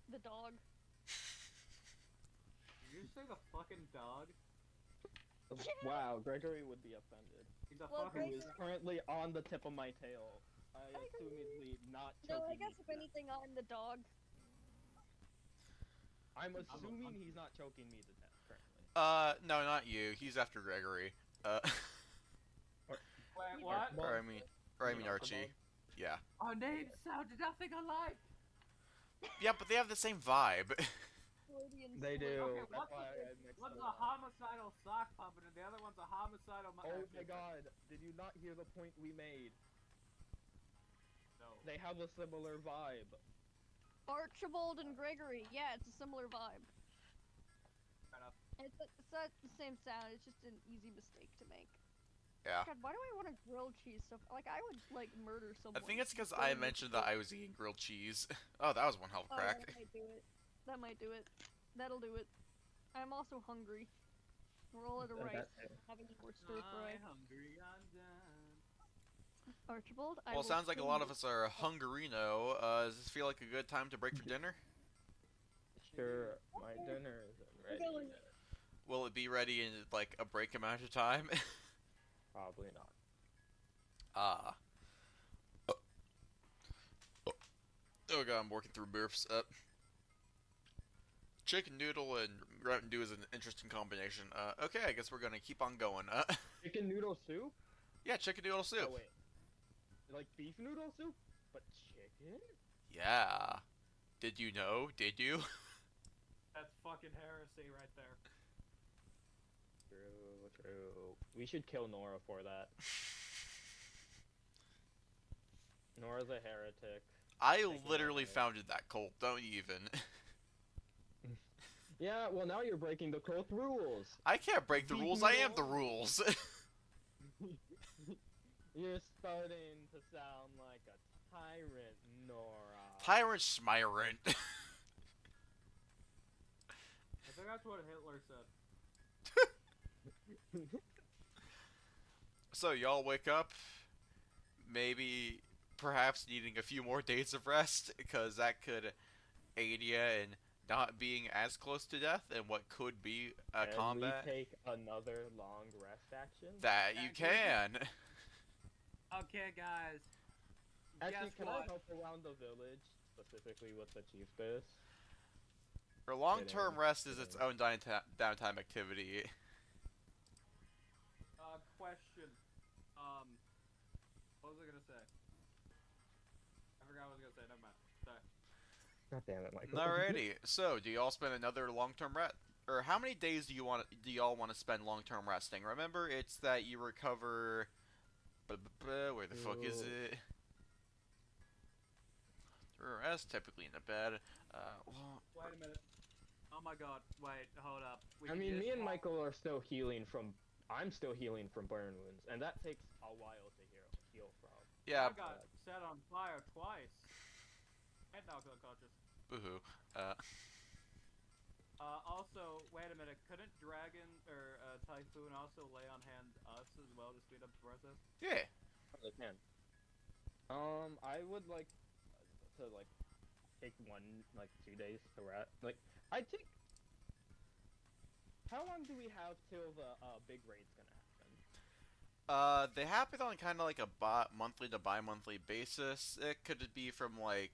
The dog. Did you say the fucking dog? Wow, Gregory would be offended. He's a Well, fucking... Who is currently on the tip of my tail. Assumedly not choking No, I me guess to if death. anything, I'm the dog. I'm assuming he's not choking me to death currently. No, not you. He's after Gregory. Wait, what? Or I mean Archie. Yeah. Our names sounded nothing alike! Yeah, but they have the same vibe. Freudian They slip. do. Okay, That's why I mixed one's them a up. homicidal sock puppet and the other one's a homicidal... Oh my god, did you not hear the point we made? No. They have a similar vibe. Archibald and Gregory. Yeah, it's a similar vibe. It's not the same sound. It's just an easy mistake to make. Yeah. God, why do I want a grilled cheese so? Like I would like murder I someone. think it's because for I this mentioned that I was eating grilled cheese. Oh, that was one hell of a Oh, yeah, crack. that might do it. That might do it. That'll do it. I'm also hungry. Roll it a rice. That too. Having more stir fry. I'm hungry, I'm done. Archibald, I Well, it will sounds like a kill lot you. of us are hungarino. Does this feel like a good time to break for dinner? Sure, my dinner isn't ready going. yet. Will it be ready in like a break amount of time? Probably not. Ah. Oh god, I'm working through burps. Chicken noodle and Mountain Dew is an interesting combination. Okay, I guess we're gonna keep on going. Chicken noodle soup? Yeah, chicken noodle soup. Oh wait, like beef noodle soup, but chicken? Yeah. Did you know? Did you? That's fucking heresy right there. True. We should kill Nora for that. Nora's a heretic. I Taking literally over. founded that cult. Don't even. Yeah, well now you're breaking the cult rules. I can't break the Beef rules. I am the noodle. rules. You're starting to sound like a tyrant, Nora. Tyrant Schmyrant. I think that's what Hitler said. So y'all wake up, maybe, perhaps needing a few more days of rest, because that could aid you in not being as close to death in what could be a Can combat. we take another long rest action? That you can. Okay, guys. Actually, Guess can what? I help around the village, specifically with the chief base? For long-term Kidding, rest is its kidding. own downtime activity. Question. What was I gonna say? I forgot what I was gonna say. Never mind. Sorry. God damn it, Michael. Alrighty. So, do y'all spend another long-term rest? Or how many days do y'all want to spend long-term resting? Remember, it's that you recover. Where the fuck is Ooh. it? Rest typically in the bed. Well, Wait a minute. Oh my god. Wait. Hold up. We I can mean, just me and swap- Michael are still healing from. I'm still healing from burn wounds, and that takes a while to heal from. yeah, I got set on fire twice. And now unconscious. boohoo. Also, wait a minute. Couldn't Dragon or Typhoon also lay on hand us as well to speed up the process? Yeah. They can. I would like to take 2 days to rest. Like, I think. How long do we have till the big raid's gonna happen? They happen on kind of like a monthly to bi-monthly basis. It could be from like,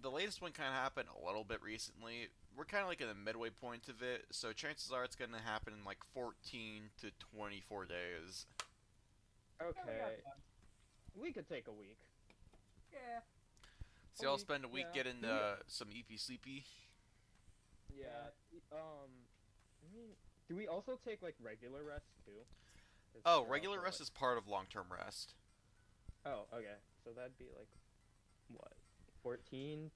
the latest one kind of happened a little bit recently. We're kind of like in the midway point of it, so chances are it's gonna happen in like 14 to 24 days. Okay, we could take a week. Yeah. So y'all week, spend a week yeah. getting some EP sleepy. Yeah. I mean, do we also take like regular rest too? Oh, regular rest is part of long-term rest. Oh, okay. So that'd be like, what, 14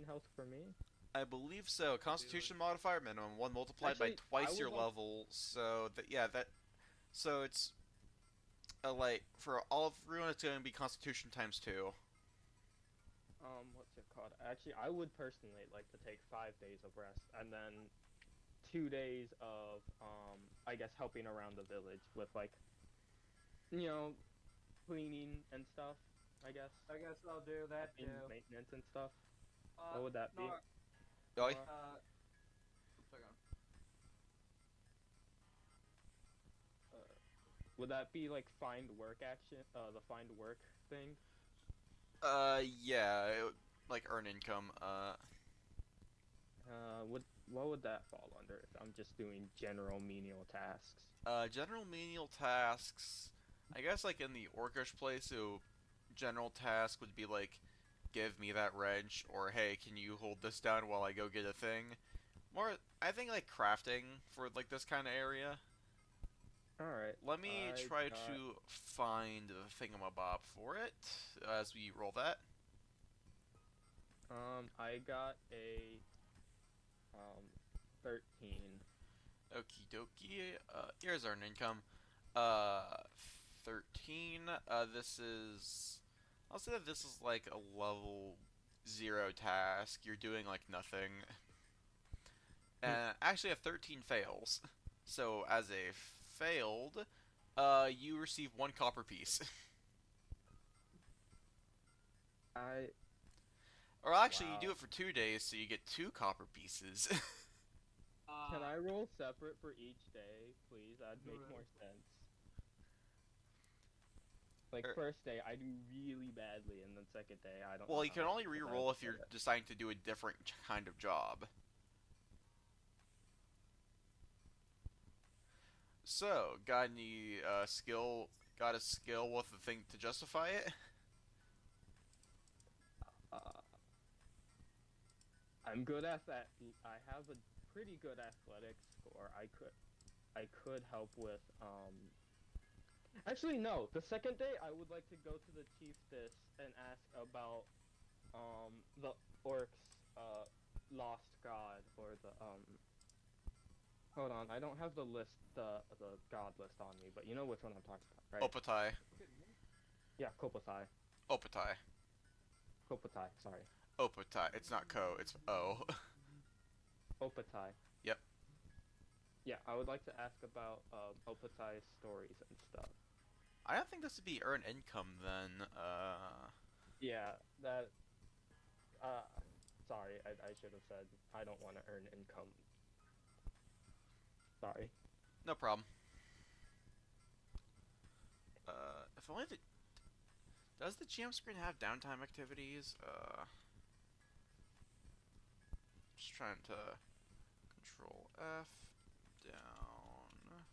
health for me? I believe so. Constitution modifier minimum 1 multiplied Actually, by I twice your would like- level. So so it's like for all of everyone, it's going to be Constitution times 2. What's it called? Actually, I would personally like to take 5 days of rest and then 2 days of I guess helping around the village with like, cleaning and stuff. I guess I guess I'll do that too. and maintenance and stuff. Uh, What would that be? Nora, Oh, Nora? second. Would that be like find work action? The find work thing? yeah, like earn income. What would that fall under if I'm just doing general menial tasks? General menial tasks. I guess like in the orcish place, so general task would be like, give me that wrench, or hey, can you hold this down while I go get a thing? More, I think like crafting for like this kind of area. All right. Let me I try got- to find the thingamabob for it as we roll that. I got a 13. Okie dokie. Here's our income. 13. This is. I'll say that this is like a level 0 task. You're doing like nothing. And actually, a 13 fails. So as a failed, you receive 1 copper piece. Or actually, you do Wow. it for 2 days, so you get 2 copper pieces. Can I roll separate for each day, please? That'd make Right. more sense. Like Er- first day, I do really badly, and then second day, I don't. Well, know you how can much only because I re-roll haven't if you're done it. deciding to do a different kind of job. So, got any skill? Got a skill with the thing to justify it? Uh, I'm good at that. I have a pretty good athletics score. I could help with. Actually, no. The second day, I would like to go to the chiefess and ask about the orcs lost god or the Hold on, I don't have the list, the god list on me, but you know which one I'm talking about, right? Opatai. Yeah, Kopatai. Opatai. Kopatai, sorry. Opatai. It's not Ko, it's O. Opatai. Yep. Yeah, I would like to ask about Opatai's stories and stuff. I don't think this would be earn income then. Yeah, that. Uh, Sorry, I should have said I don't want to earn income. Sorry. No problem. If only the. Does the GM screen have downtime activities? Just trying to control F down.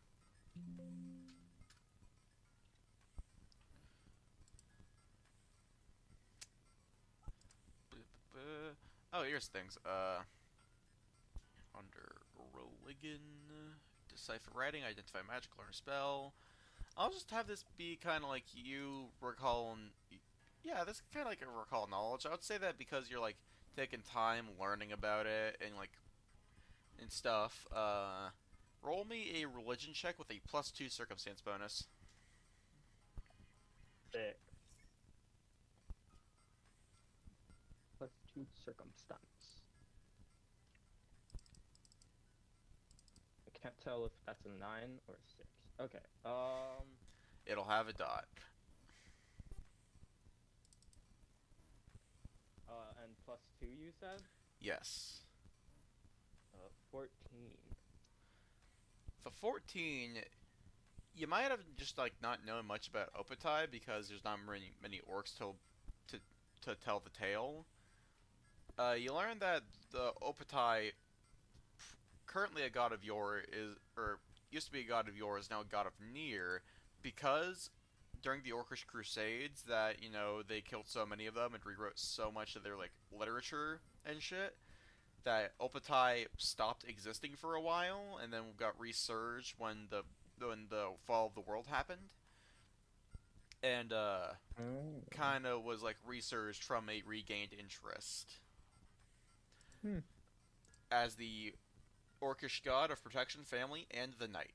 Oh, here's things. Under religion, decipher writing, identify magic, learn a spell. I'll just have this be kind of like you recall. Yeah, this is kind of like a recall knowledge. I would say that because you're like taking time learning about it and like and stuff. Roll me a religion check with a +2 circumstance bonus. 6. +2 circumstance. I can't tell if that's a 9 or a 6. Okay. It'll have a dot. And +2 you said? Yes. 14. The 14, you might have just like not known much about Opatai because there's not many orcs to tell the tale. You learn that the Opatai, currently a god of Yore, is or used to be a god of Yore, is now a god of Nier, because during the Orcish Crusades that they killed so many of them and rewrote so much of their like literature and shit that Opatai stopped existing for a while and then got resurged when the fall of the world happened, and kind of was like resurged from a regained interest as the Orcish god of protection, family, and the night.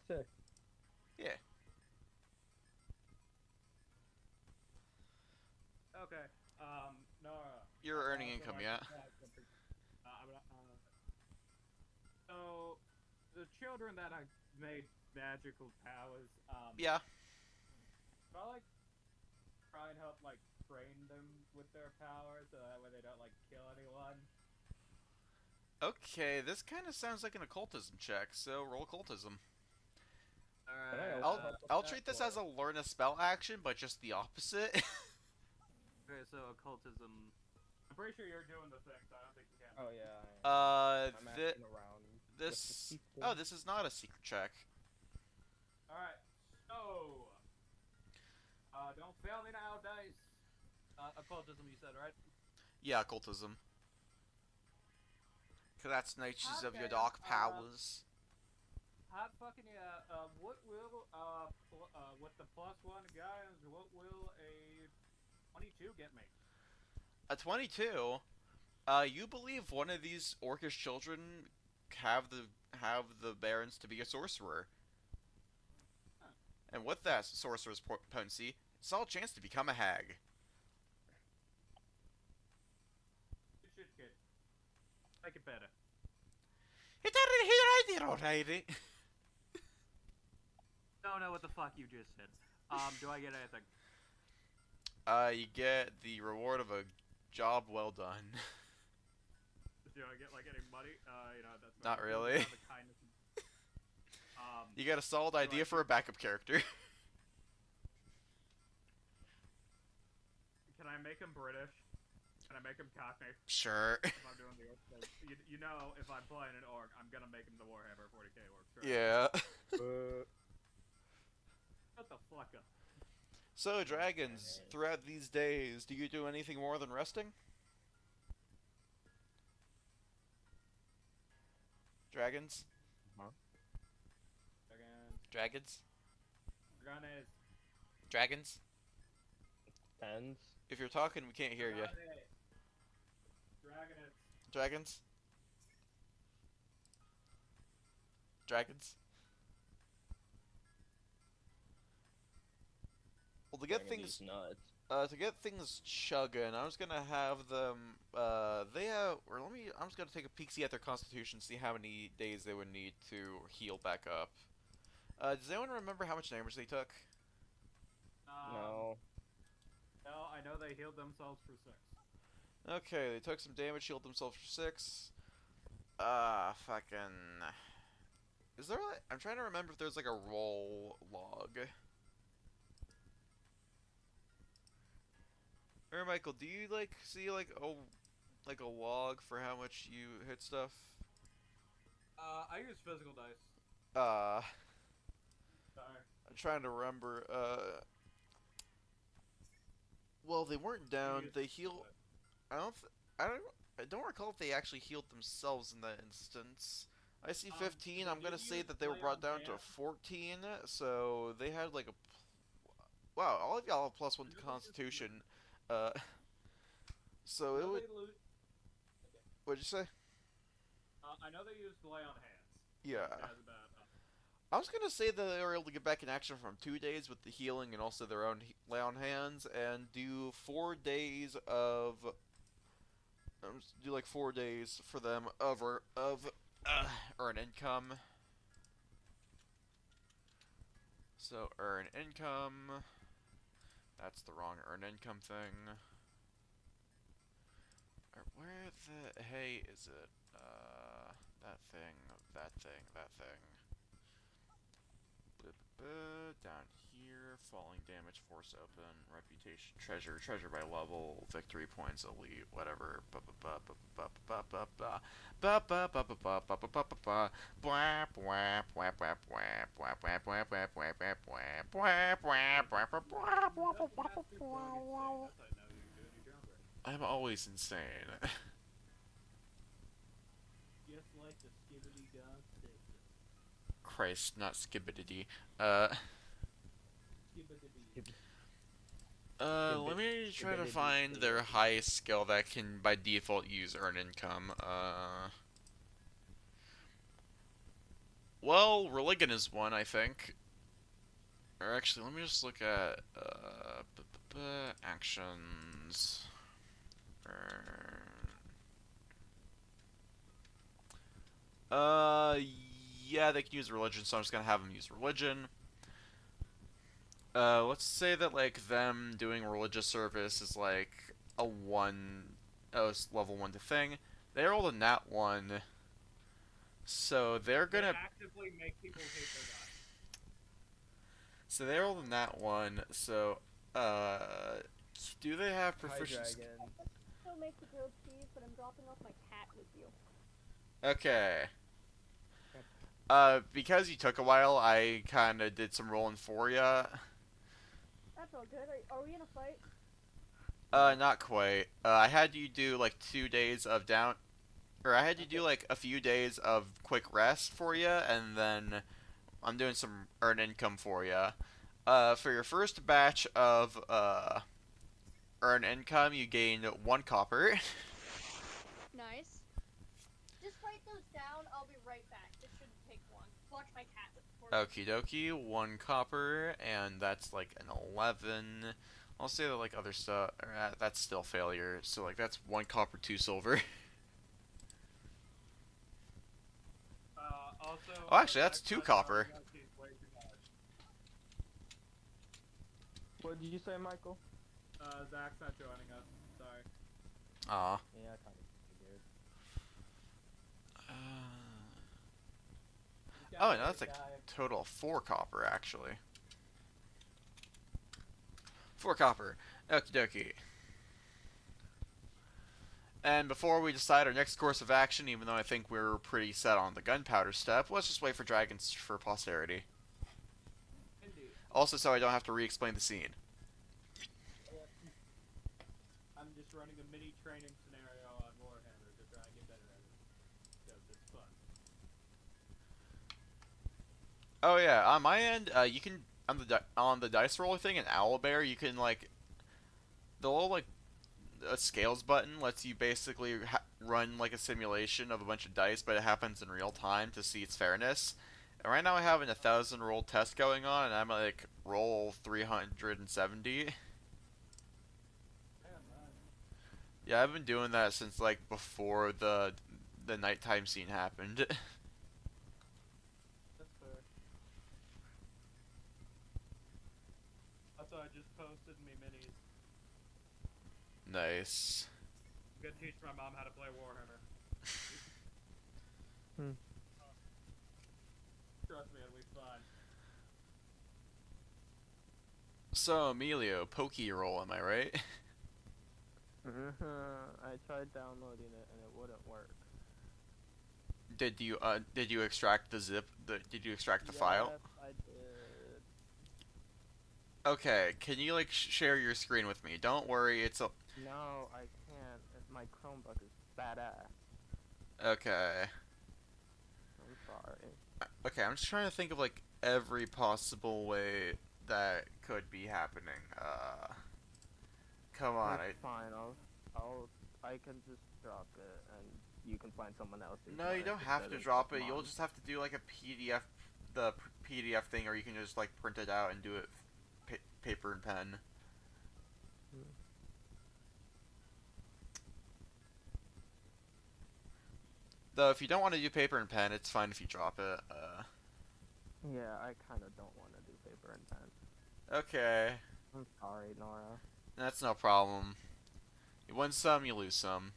Sick. Yeah. Okay. Nora. You're earning also income, like yeah? to add something. So, the children that I made magical powers, Yeah. if I like try and help like train them with their powers so that way they don't like kill anyone. Okay, this kind of sounds like an occultism check, so roll occultism. Alright. also I'll treat this as a learn a spell action, but just the opposite. Okay, so occultism. I'm pretty sure you're doing the thing, so I don't think you can. Oh yeah. I'm thi- asking around. with the this. people. Oh, this is not a secret check. Alright, so. Don't fail me nowadays. Occultism, you said, right? Yeah, occultism. Cause that's natures of your Okay, dark powers. Hot fucking yeah. What will with the +1 guys? What will a 22 get me? A 22. You believe one of these orcish children have the barons to be a sorcerer, and with that sorcerer's potency, it's all chance to become a hag. Good shit, kid. Make it better. It did already. Don't know what the fuck you just said. Do I get anything? You get the reward of a job well done. Do I get like any money? That's Not my really. the kindness. You get a solid idea for a backup character. Can I make him British? Can I make him Cockney? Sure. If I'm doing the orc thing? You know, if I'm playing an orc, I'm gonna make him the Warhammer 40k orc. Right? Yeah. Shut the fuck up. So, dragons, throughout these days, do you do anything more than resting? Dragons? Dragons? Dragones. Dragons? Depends. If you're talking, we can't hear you. Dragones. Dragons? Dragons? Well, to get things chugging, I'm just gonna have them. I'm just gonna take a peek, see at their constitution, see how many days they would need to heal back up. Does anyone remember how much damage they took? No. No, I know they healed themselves for 6. Okay, they took some damage, healed themselves for 6. Fucking. Is there? I'm trying to remember if there's like a roll log. Or Michael, do you like see like a log for how much you hit stuff? I use physical dice. Sorry. I'm trying to remember. Well, they weren't down. They healed. I don't recall if they actually healed themselves in that instance. I see 15. I'm gonna say that they were brought down to 14. So they had like a. Wow, all of y'all have +1 to Constitution. So it would. What'd you say? I know they used lay on hands. Yeah. That's about, I was gonna say that they were able to get back in action from 2 days with the healing and also their own lay on hands, and do 4 days of. Do like 4 days for them of earn income. So earn income. That's the wrong earn income thing. Or where the hey is it? That thing, that thing, that thing. Down here, falling damage, force open, reputation, treasure by level, victory points, elite, whatever. I'm always insane. just like the Skibbity God station. Christ, not skibbity. Let me try to find their highest skill that can by default use earn income. Well, Religion is one, I think. Or actually, let me just look at actions. Yeah, they can use religion, so I'm just gonna have them use religion. Let's say that like them doing religious service is like a level 1 to thing. They rolled a nat 1, so they're gonna. They actively make people hate their god. So they rolled a nat 1. So do they have proficiency? Still make the grilled cheese, but I'm dropping off my cat with you. Okay. Because you took a while, I kind of did some rolling for ya. That's all good. Are we in a fight? Not quite. I had you do like 2 days of down, or I had you do like a few days of quick rest for you, and then I'm doing some earn income for you. For your first batch of earn income, you gain 1 copper. Nice. Just write those down. I'll be right back. This shouldn't take long. Watch my cat. Okie dokie, 1 copper, and that's like an 11. I'll say that like other stuff, that's still failure. So like that's 1 copper, 2 silver. Also. Oh, actually, that's 2 copper. What did you say, Michael? Zach's not joining us. Sorry. Aw. Yeah, I kind of figured. Oh, no, that's like total 4 copper, actually. 4 copper. Okie dokie. And before we decide our next course of action, even though I think we're pretty set on the gunpowder step, let's just wait for dragons for posterity. Indeed. Also, so I don't have to re-explain the scene. I'm just running a mini training scenario on Warhammer to try and get better at it. Because it's fun. Oh yeah, on my end, you can on the dice roller thing in Owlbear, you can like the little like a scales button lets you basically run like a simulation of a bunch of dice, but it happens in real time to see its fairness. And right now I have an 1,000 roll test going on, and I'm like roll 370. Yeah, I've been doing that since like before the nighttime scene happened. That's fair. Also, I just posted me minis. Nice. I'm gonna teach my mom how to play Warhammer. Trust me, it'll be fun. So Emilio, pokey roll, am I right? I tried downloading it and it wouldn't work. Did you extract the zip? Did you extract the file? Yes, I did. Okay, can you like share your screen with me? Don't worry, it's a. No, I can't. My Chromebook is badass. Okay. I'm sorry. Okay, I'm just trying to think of like every possible way that could be happening. Come on, It's fine. I can just drop it and you can find someone else. No, you don't have to drop it. You'll just have to do like a PDF, the PDF thing, or you can just like print it out and do it paper and pen. Though if you don't want to do paper and pen, it's fine if you drop it. Yeah, I kind of don't want to do paper and pen. Okay, I'm sorry, Nora. that's no problem. You win some, you lose some.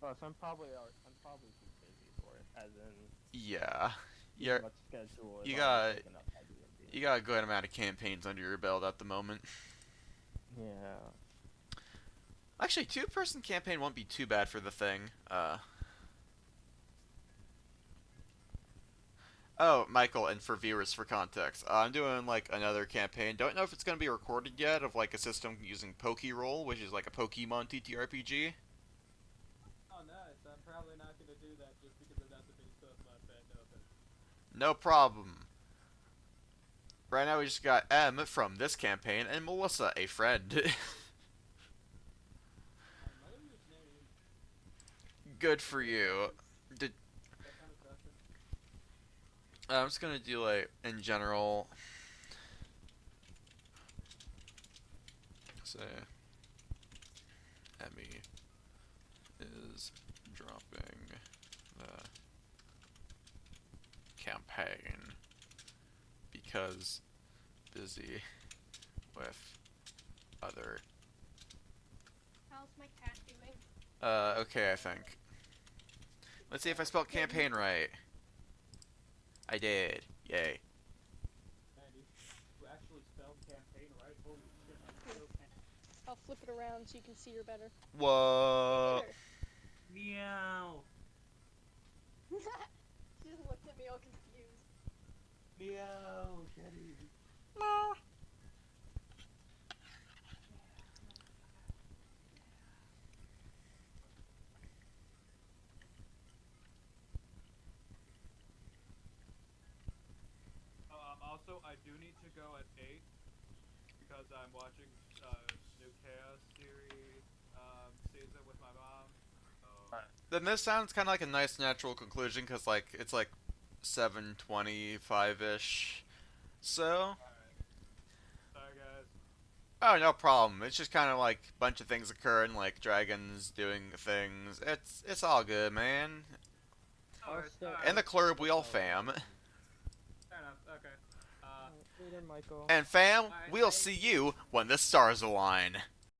Plus, I'm probably too busy for it. As in, Yeah, too you're much schedule. Is you already got taken up by D&D. you got a good amount of campaigns under your belt at the moment. Yeah. Actually, 2-person campaign won't be too bad for the thing. Oh, Michael, and for viewers, for context, I'm doing like another campaign. Don't know if it's gonna be recorded yet. Of like a system using Pokeroll, which is like a Pokemon TTRPG. Oh, nice. I'm probably not gonna do that just because of that being stuff my bad open. No problem. Right now we just got M from this campaign and Melissa, a friend. My mother's name. Good for you. Did That kind of session. I'm just gonna do like in general. Say, Emmy is dropping the campaign because busy with other. How's my cat doing? Okay, I think. Let's see if I spelled campaign right. I did. Yay. Andy, who actually spelled campaign right? Holy shit, I'm so I'll flip it around so you can see her better. Whoa. Meow. She just looked at me all confused. Meow, Shetty. Also, I do need to go at 8 because I'm watching new Chaos series Caesar with my mom. So, Then this sounds kind of like a nice natural conclusion, because, like, it's like 7:25-ish. So, alright. Sorry, guys. oh, no problem. It's just kind of like a bunch of things occurring, like dragons doing things. It's all good, man. Alright, In the club, we all fam. Fair enough, okay. Later, Michael. And fam, we'll see you when the stars align.